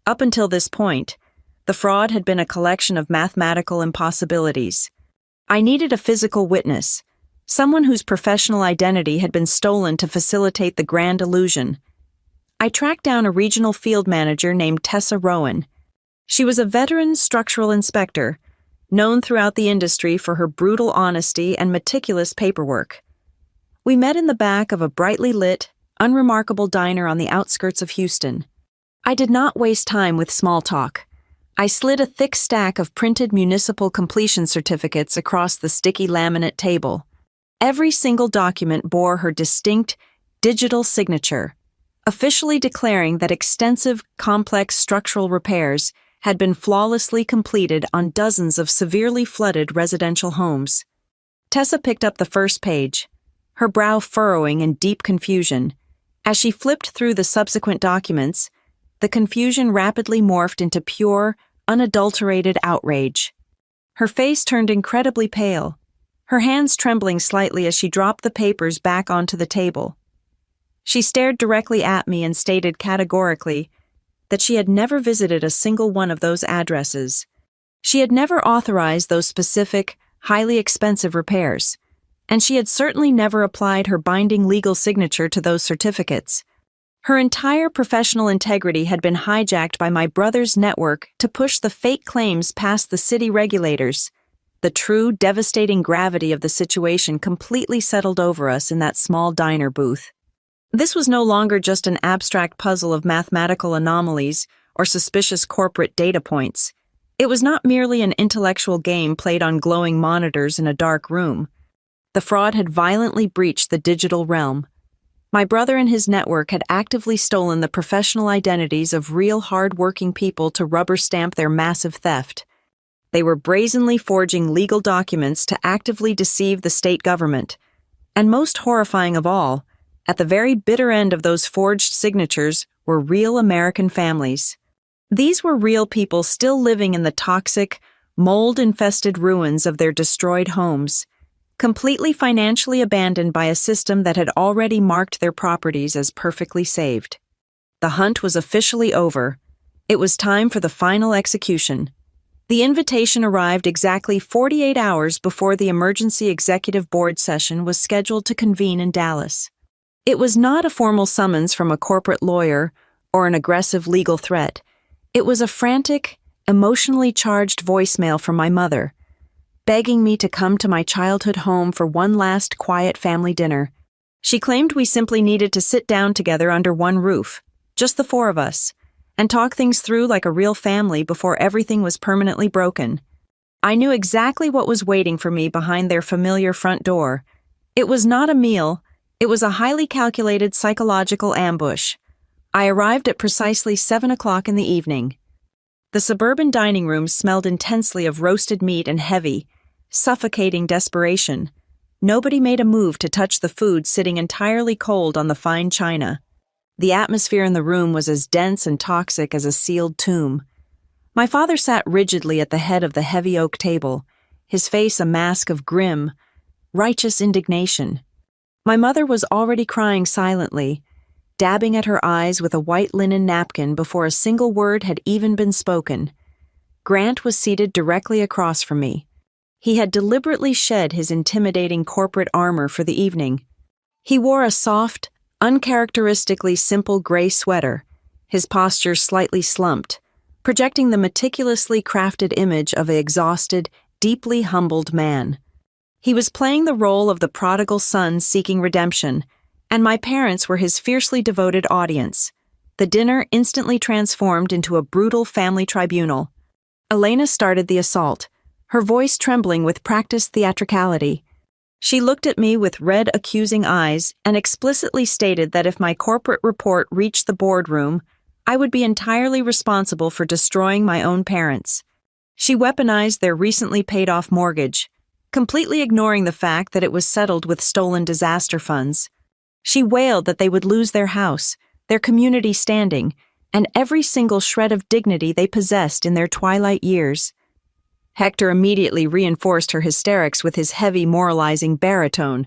Up until this point, the fraud had been a collection of mathematical impossibilities. I needed a physical witness, someone whose professional identity had been stolen to facilitate the grand illusion. I tracked down a regional field manager named Tessa Rowan. She was a veteran structural inspector, known throughout the industry for her brutal honesty and meticulous paperwork. We met in the back of a brightly lit, unremarkable diner on the outskirts of Houston. I did not waste time with small talk. I slid a thick stack of printed municipal completion certificates across the sticky laminate table. Every single document bore her distinct, digital signature, officially declaring that extensive, complex structural repairs had been flawlessly completed on dozens of severely flooded residential homes. Tessa picked up the first page, her brow furrowing in deep confusion. As she flipped through the subsequent documents, the confusion rapidly morphed into pure, unadulterated outrage. Her face turned incredibly pale, her hands trembling slightly as she dropped the papers back onto the table. She stared directly at me and stated categorically that she had never visited a single one of those addresses. She had never authorized those specific, highly expensive repairs, and she had certainly never applied her binding legal signature to those certificates. Her entire professional integrity had been hijacked by my brother's network to push the fake claims past the city regulators. The true, devastating gravity of the situation completely settled over us in that small diner booth. This was no longer just an abstract puzzle of mathematical anomalies or suspicious corporate data points. It was not merely an intellectual game played on glowing monitors in a dark room. The fraud had violently breached the digital realm. My brother and his network had actively stolen the professional identities of real hard-working people to rubber stamp their massive theft. They were brazenly forging legal documents to actively deceive the state government. And most horrifying of all, at the very bitter end of those forged signatures were real American families. These were real people still living in the toxic, mold-infested ruins of their destroyed homes. completely financially abandoned by a system that had already marked their properties as perfectly saved. The hunt was officially over. It was time for the final execution. The invitation arrived exactly 48 hours before the emergency executive board session was scheduled to convene in Dallas. It was not a formal summons from a corporate lawyer or an aggressive legal threat. It was a frantic, emotionally charged voicemail from my mother, begging me to come to my childhood home for one last quiet family dinner. She claimed we simply needed to sit down together under one roof, just the four of us, and talk things through like a real family before everything was permanently broken. I knew exactly what was waiting for me behind their familiar front door. It was not a meal, it was a highly calculated psychological ambush. I arrived at precisely 7 o'clock in the evening. The suburban dining room smelled intensely of roasted meat and heavy, suffocating desperation. Nobody made a move to touch the food sitting entirely cold on the fine china. The atmosphere in the room was as dense and toxic as a sealed tomb. My father sat rigidly at the head of the heavy oak table, his face a mask of grim, righteous indignation. My mother was already crying silently, dabbing at her eyes with a white linen napkin before a single word had even been spoken. Grant was seated directly across from me. He had deliberately shed his intimidating corporate armor for the evening. He wore a soft, uncharacteristically simple gray sweater, his posture slightly slumped, projecting the meticulously crafted image of an exhausted, deeply humbled man. He was playing the role of the prodigal son seeking redemption, and my parents were his fiercely devoted audience. The dinner instantly transformed into a brutal family tribunal. Elena started the assault, her voice trembling with practiced theatricality. She looked at me with red, accusing eyes and explicitly stated that if my corporate report reached the boardroom, I would be entirely responsible for destroying my own parents. She weaponized their recently paid-off mortgage, completely ignoring the fact that it was settled with stolen disaster funds. She wailed that they would lose their house, their community standing, and every single shred of dignity they possessed in their twilight years. Hector immediately reinforced her hysterics with his heavy, moralizing baritone.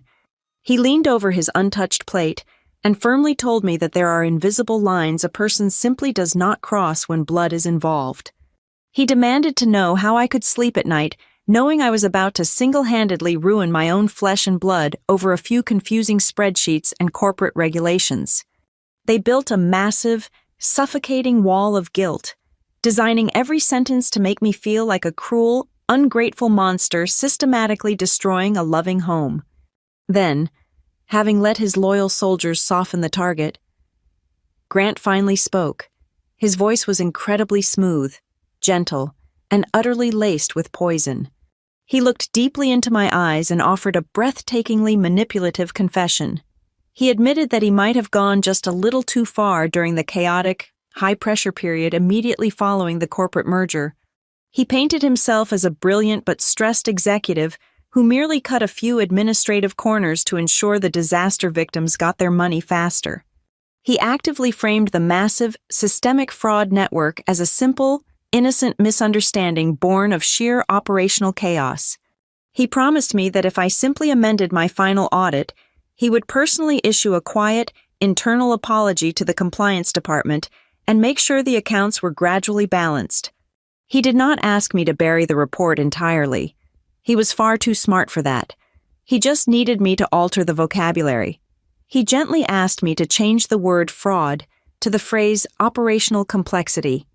He leaned over his untouched plate and firmly told me that there are invisible lines a person simply does not cross when blood is involved. He demanded to know how I could sleep at night, knowing I was about to single-handedly ruin my own flesh and blood over a few confusing spreadsheets and corporate regulations. They built a massive, suffocating wall of guilt, designing every sentence to make me feel like a cruel, ungrateful monster systematically destroying a loving home. Then, having let his loyal soldiers soften the target, Grant finally spoke. His voice was incredibly smooth, gentle, and utterly laced with poison. He looked deeply into my eyes and offered a breathtakingly manipulative confession. He admitted that he might have gone just a little too far during the chaotic, high-pressure period immediately following the corporate merger. He painted himself as a brilliant but stressed executive who merely cut a few administrative corners to ensure the disaster victims got their money faster. He actively framed the massive, systemic fraud network as a simple, innocent misunderstanding born of sheer operational chaos. He promised me that if I simply amended my final audit, he would personally issue a quiet, internal apology to the compliance department and make sure the accounts were gradually balanced. He did not ask me to bury the report entirely. He was far too smart for that. He just needed me to alter the vocabulary. He gently asked me to change the word fraud to the phrase operational complexity.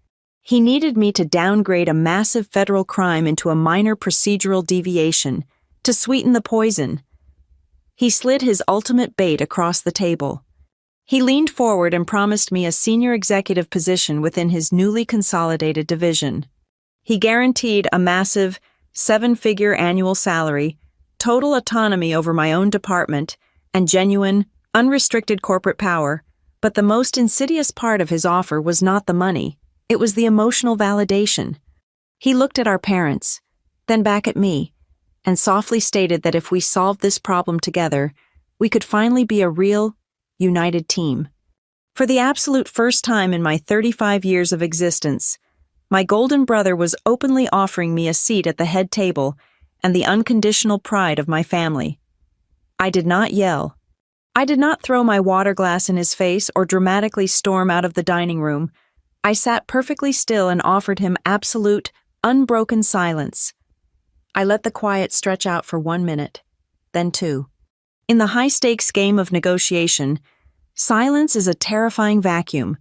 He needed me to downgrade a massive federal crime into a minor procedural deviation, to sweeten the poison. He slid his ultimate bait across the table. He leaned forward and promised me a senior executive position within his newly consolidated division. He guaranteed a massive, 7-figure annual salary, total autonomy over my own department, and genuine, unrestricted corporate power, but the most insidious part of his offer was not the money. It was the emotional validation. He looked at our parents, then back at me, and softly stated that if we solved this problem together, we could finally be a real, united team. For the absolute first time in my 35 years of existence, my golden brother was openly offering me a seat at the head table, and the unconditional pride of my family. I did not yell. I did not throw my water glass in his face or dramatically storm out of the dining room. I sat perfectly still and offered him absolute, unbroken silence. I let the quiet stretch out for 1 minute, then 2. In the high-stakes game of negotiation, silence is a terrifying vacuum,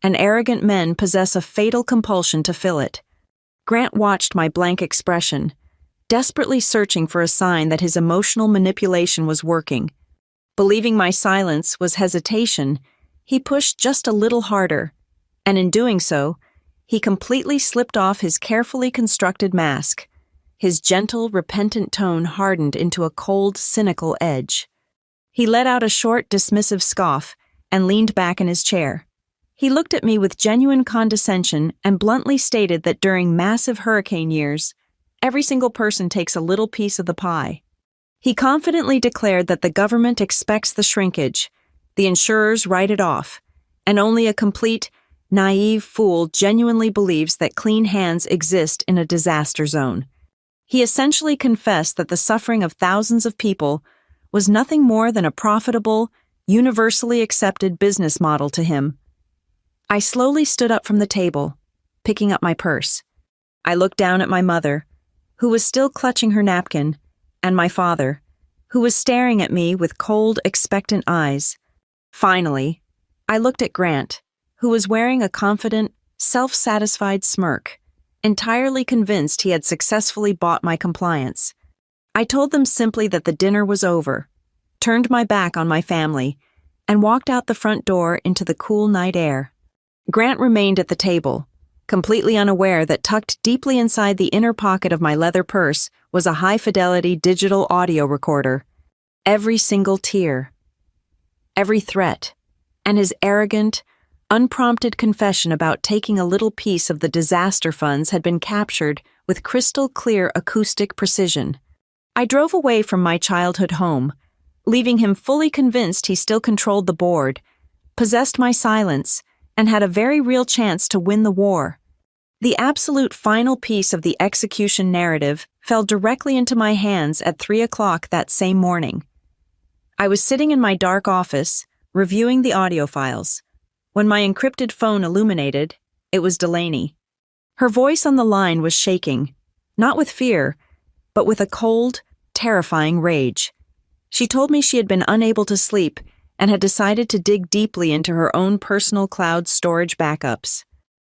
and arrogant men possess a fatal compulsion to fill it. Grant watched my blank expression, desperately searching for a sign that his emotional manipulation was working. Believing my silence was hesitation, he pushed just a little harder, and in doing so, he completely slipped off his carefully constructed mask. His gentle, repentant tone hardened into a cold, cynical edge. He let out a short, dismissive scoff and leaned back in his chair. He looked at me with genuine condescension and bluntly stated that during massive hurricane years, every single person takes a little piece of the pie. He confidently declared that the government expects the shrinkage, the insurers write it off, and only a complete, naive fool genuinely believes that clean hands exist in a disaster zone. He essentially confessed that the suffering of thousands of people was nothing more than a profitable, universally accepted business model to him. I slowly stood up from the table, picking up my purse. I looked down at my mother, who was still clutching her napkin, and my father, who was staring at me with cold, expectant eyes. Finally, I looked at Grant, who was wearing a confident, self-satisfied smirk, entirely convinced he had successfully bought my compliance. I told them simply that the dinner was over, turned my back on my family, and walked out the front door into the cool night air. Grant remained at the table, completely unaware that tucked deeply inside the inner pocket of my leather purse was a high-fidelity digital audio recorder. Every single tear, every threat, and his arrogant, unprompted confession about taking a little piece of the disaster funds had been captured with crystal-clear acoustic precision. I drove away from my childhood home, leaving him fully convinced he still controlled the board, possessed my silence, and had a very real chance to win the war. The absolute final piece of the execution narrative fell directly into my hands at 3 o'clock that same morning. I was sitting in my dark office, reviewing the audio files. When my encrypted phone illuminated, it was Delaney. Her voice on the line was shaking, not with fear, but with a cold, terrifying rage. She told me she had been unable to sleep and had decided to dig deeply into her own personal cloud storage backups.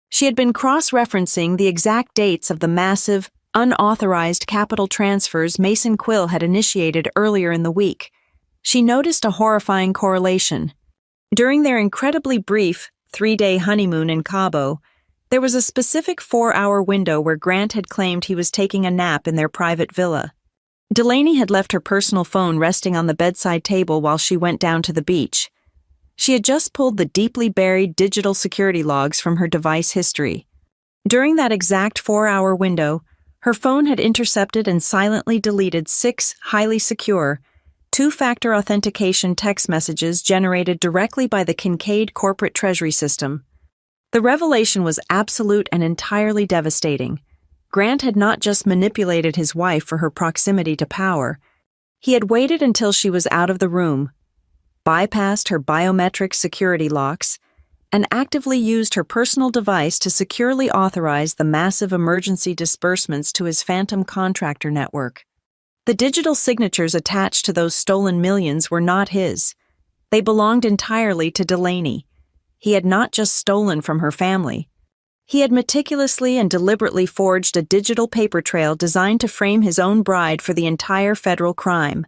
She had been cross-referencing the exact dates of the massive, unauthorized capital transfers Mason Quill had initiated earlier in the week. She noticed a horrifying correlation. During their incredibly brief 3-day honeymoon in Cabo, there was a specific 4-hour window where Grant had claimed he was taking a nap in their private villa. Delaney had left her personal phone resting on the bedside table while she went down to the beach. She had just pulled the deeply buried digital security logs from her device history. During that exact 4-hour window, her phone had intercepted and silently deleted 6 highly secure, 2-factor authentication text messages generated directly by the Kincaid corporate treasury system. The revelation was absolute and entirely devastating. Grant had not just manipulated his wife for her proximity to power. He had waited until she was out of the room, bypassed her biometric security locks, and actively used her personal device to securely authorize the massive emergency disbursements to his phantom contractor network. The digital signatures attached to those stolen millions were not his. They belonged entirely to Delaney. He had not just stolen from her family. He had meticulously and deliberately forged a digital paper trail designed to frame his own bride for the entire federal crime.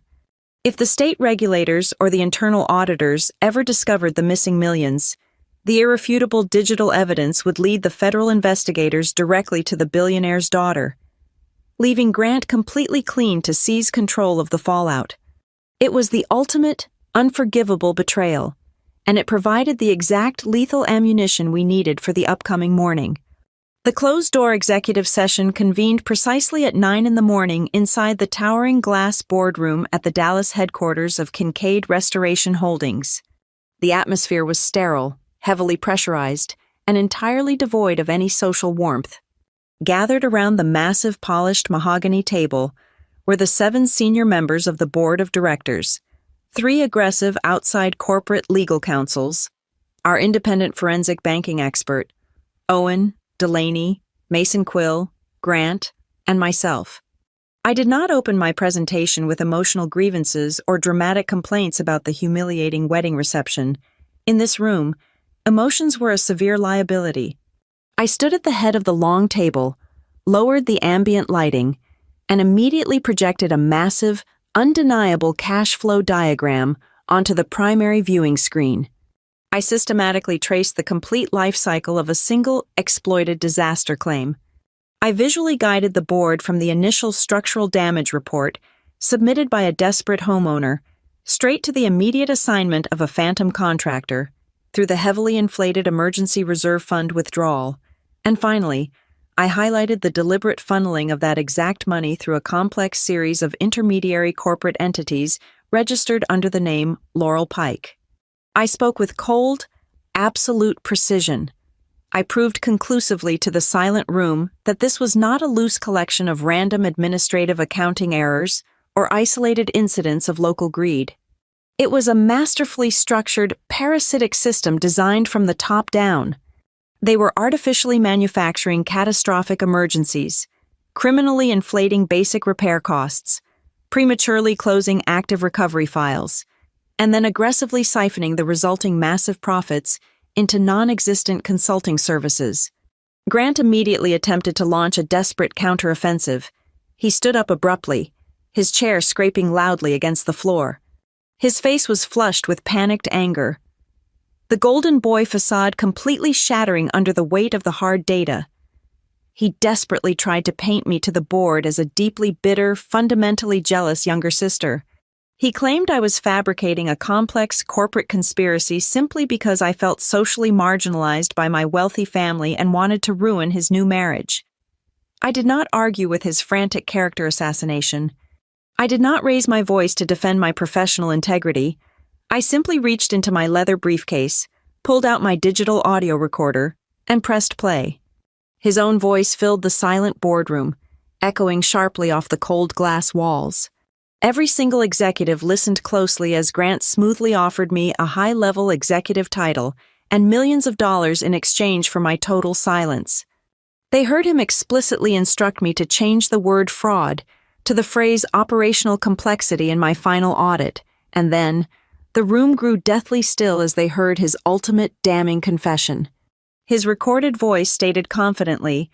If the state regulators or the internal auditors ever discovered the missing millions, the irrefutable digital evidence would lead the federal investigators directly to the billionaire's daughter, leaving Grant completely clean to seize control of the fallout. It was the ultimate, unforgivable betrayal, and it provided the exact lethal ammunition we needed for the upcoming morning. The closed-door executive session convened precisely at 9 a.m. inside the towering glass boardroom at the Dallas headquarters of Kincaid Restoration Holdings. The atmosphere was sterile, heavily pressurized, and entirely devoid of any social warmth. Gathered around the massive polished mahogany table were the 7 senior members of the board of directors, 3 aggressive outside corporate legal counsels, our independent forensic banking expert, Owen, Delaney, Mason Quill, Grant, and myself. I did not open my presentation with emotional grievances or dramatic complaints about the humiliating wedding reception. In this room, emotions were a severe liability. I stood at the head of the long table, lowered the ambient lighting, and immediately projected a massive, undeniable cash flow diagram onto the primary viewing screen. I systematically traced the complete life cycle of a single exploited disaster claim. I visually guided the board from the initial structural damage report, submitted by a desperate homeowner, straight to the immediate assignment of a phantom contractor, through the heavily inflated emergency reserve fund withdrawal, and finally, I highlighted the deliberate funneling of that exact money through a complex series of intermediary corporate entities registered under the name Laurel Pike. I spoke with cold, absolute precision. I proved conclusively to the silent room that this was not a loose collection of random administrative accounting errors or isolated incidents of local greed. It was a masterfully structured, parasitic system designed from the top down. They were artificially manufacturing catastrophic emergencies, criminally inflating basic repair costs, prematurely closing active recovery files, and then aggressively siphoning the resulting massive profits into non-existent consulting services. Grant immediately attempted to launch a desperate counteroffensive. He stood up abruptly, his chair scraping loudly against the floor. His face was flushed with panicked anger, the golden boy facade completely shattering under the weight of the hard data. He desperately tried to paint me to the board as a deeply bitter, fundamentally jealous younger sister. He claimed I was fabricating a complex corporate conspiracy simply because I felt socially marginalized by my wealthy family and wanted to ruin his new marriage. I did not argue with his frantic character assassination. I did not raise my voice to defend my professional integrity. I simply reached into my leather briefcase, pulled out my digital audio recorder, and pressed play. His own voice filled the silent boardroom, echoing sharply off the cold glass walls. Every single executive listened closely as Grant smoothly offered me a high-level executive title and millions of dollars in exchange for my total silence. They heard him explicitly instruct me to change the word fraud to the phrase operational complexity in my final audit, and then the room grew deathly still as they heard his ultimate damning confession. His recorded voice stated confidently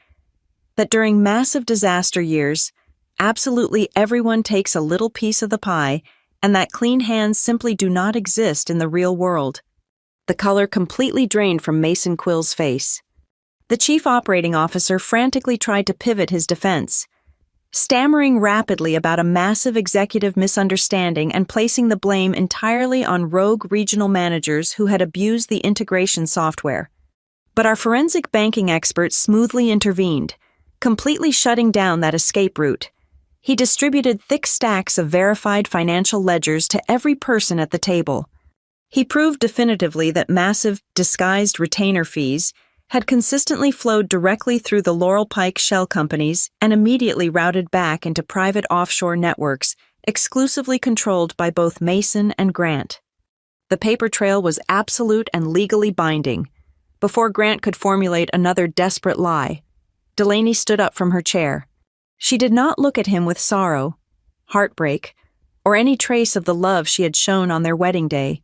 that during massive disaster years, absolutely everyone takes a little piece of the pie, and that clean hands simply do not exist in the real world. The color completely drained from Mason Quill's face. The chief operating officer frantically tried to pivot his defense, stammering rapidly about a massive executive misunderstanding and placing the blame entirely on rogue regional managers who had abused the integration software. But our forensic banking expert smoothly intervened, completely shutting down that escape route. He distributed thick stacks of verified financial ledgers to every person at the table. He proved definitively that massive, disguised retainer fees had consistently flowed directly through the Laurel Pike shell companies and immediately routed back into private offshore networks exclusively controlled by both Mason and Grant. The paper trail was absolute and legally binding. Before Grant could formulate another desperate lie, Delaney stood up from her chair. She did not look at him with sorrow, heartbreak, or any trace of the love she had shown on their wedding day.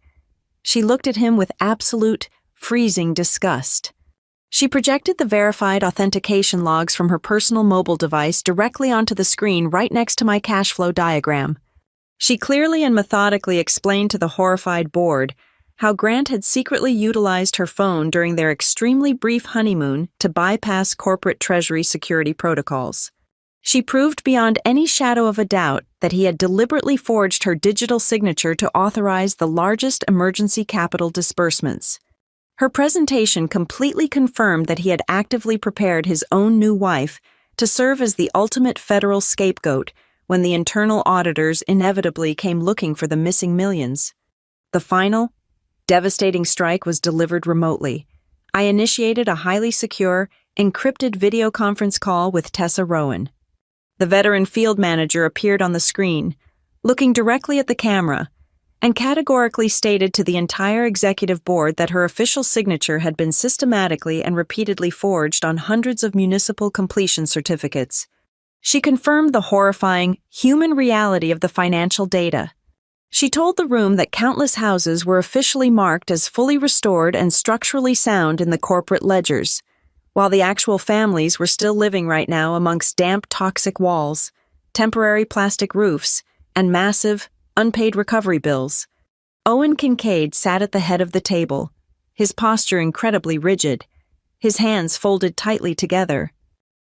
She looked at him with absolute, freezing disgust. She projected the verified authentication logs from her personal mobile device directly onto the screen right next to my cash flow diagram. She clearly and methodically explained to the horrified board how Grant had secretly utilized her phone during their extremely brief honeymoon to bypass corporate treasury security protocols. She proved beyond any shadow of a doubt that he had deliberately forged her digital signature to authorize the largest emergency capital disbursements. Her presentation completely confirmed that he had actively prepared his own new wife to serve as the ultimate federal scapegoat when the internal auditors inevitably came looking for the missing millions. The final, devastating strike was delivered remotely. I initiated a highly secure, encrypted video conference call with Tessa Rowan. The veteran field manager appeared on the screen, looking directly at the camera, and categorically stated to the entire executive board that her official signature had been systematically and repeatedly forged on hundreds of municipal completion certificates. She confirmed the horrifying human reality of the financial data. She told the room that countless houses were officially marked as fully restored and structurally sound in the corporate ledgers, while the actual families were still living right now amongst damp, toxic walls, temporary plastic roofs, and massive, unpaid recovery bills. Owen Kincaid sat at the head of the table, his posture incredibly rigid, his hands folded tightly together.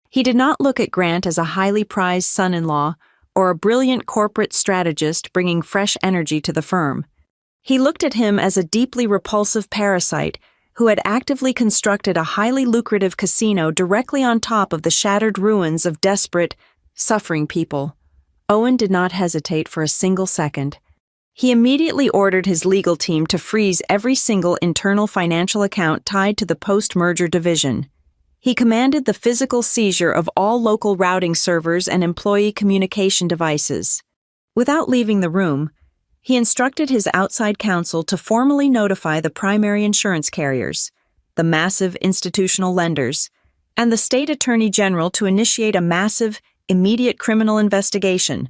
He did not look at Grant as a highly prized son-in-law or a brilliant corporate strategist bringing fresh energy to the firm. He looked at him as a deeply repulsive parasite who had actively constructed a highly lucrative casino directly on top of the shattered ruins of desperate, suffering people. Owen did not hesitate for a single second. He immediately ordered his legal team to freeze every single internal financial account tied to the post-merger division. He commanded the physical seizure of all local routing servers and employee communication devices. Without leaving the room, he instructed his outside counsel to formally notify the primary insurance carriers, the massive institutional lenders, and the state attorney general to initiate a massive, immediate criminal investigation.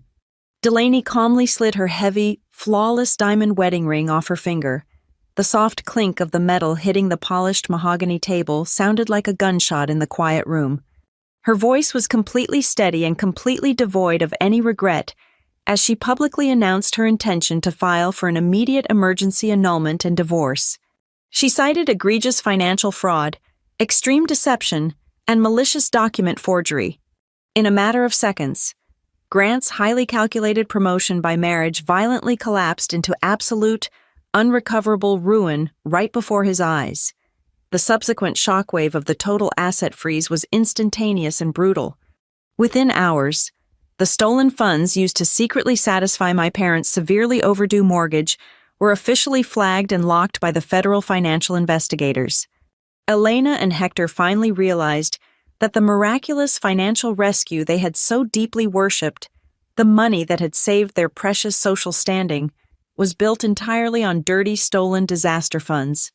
Delaney calmly slid her heavy, flawless diamond wedding ring off her finger. The soft clink of the metal hitting the polished mahogany table sounded like a gunshot in the quiet room. Her voice was completely steady and completely devoid of any regret as she publicly announced her intention to file for an immediate emergency annulment and divorce. She cited egregious financial fraud, extreme deception, and malicious document forgery. In a matter of seconds, Grant's highly calculated promotion by marriage violently collapsed into absolute, unrecoverable ruin right before his eyes. The subsequent shockwave of the total asset freeze was instantaneous and brutal. Within hours, the stolen funds used to secretly satisfy my parents' severely overdue mortgage were officially flagged and locked by the federal financial investigators. Elena and Hector finally realized that the miraculous financial rescue they had so deeply worshipped, the money that had saved their precious social standing, was built entirely on dirty, stolen disaster funds.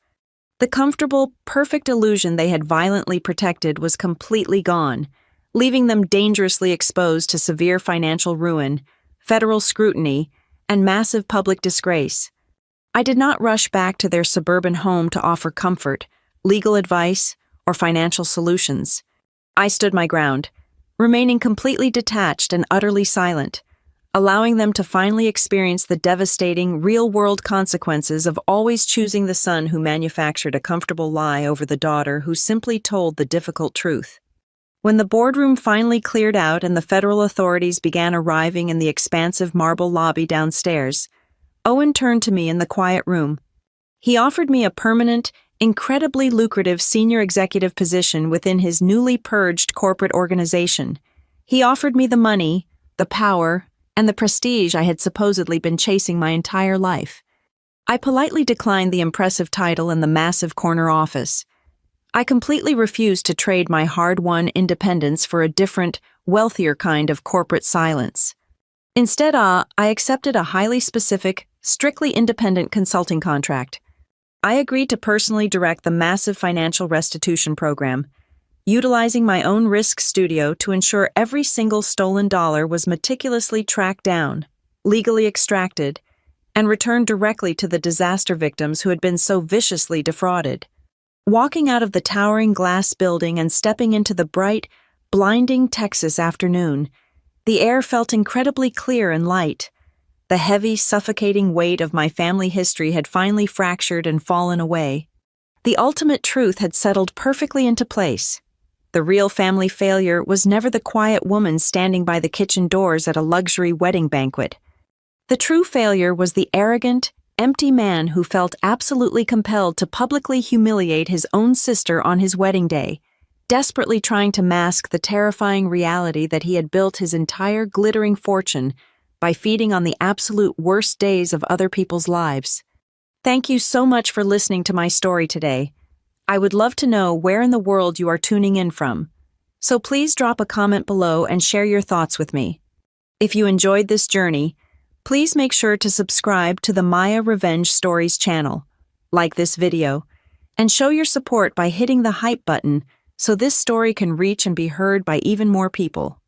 The comfortable, perfect illusion they had violently protected was completely gone, leaving them dangerously exposed to severe financial ruin, federal scrutiny, and massive public disgrace. I did not rush back to their suburban home to offer comfort, legal advice, or financial solutions. I stood my ground, remaining completely detached and utterly silent, allowing them to finally experience the devastating, real-world consequences of always choosing the son who manufactured a comfortable lie over the daughter who simply told the difficult truth. When the boardroom finally cleared out and the federal authorities began arriving in the expansive marble lobby downstairs, Owen turned to me in the quiet room. He offered me a permanent, incredibly lucrative senior executive position within his newly purged corporate organization. He offered me the money, the power, and the prestige I had supposedly been chasing my entire life. I politely declined the impressive title and the massive corner office. I completely refused to trade my hard-won independence for a different, wealthier kind of corporate silence. Instead, I accepted a highly specific, strictly independent consulting contract. I agreed to personally direct the massive financial restitution program, utilizing my own risk studio to ensure every single stolen dollar was meticulously tracked down, legally extracted, and returned directly to the disaster victims who had been so viciously defrauded. Walking out of the towering glass building and stepping into the bright, blinding Texas afternoon, the air felt incredibly clear and light. The heavy, suffocating weight of my family history had finally fractured and fallen away. The ultimate truth had settled perfectly into place. The real family failure was never the quiet woman standing by the kitchen doors at a luxury wedding banquet. The true failure was the arrogant, empty man who felt absolutely compelled to publicly humiliate his own sister on his wedding day, desperately trying to mask the terrifying reality that he had built his entire glittering fortune by feeding on the absolute worst days of other people's lives. Thank you so much for listening to my story today. I would love to know where in the world you are tuning in from. So please drop a comment below and share your thoughts with me. If you enjoyed this journey, please make sure to subscribe to the Maya Revenge Stories channel, like this video, and show your support by hitting the hype button so this story can reach and be heard by even more people.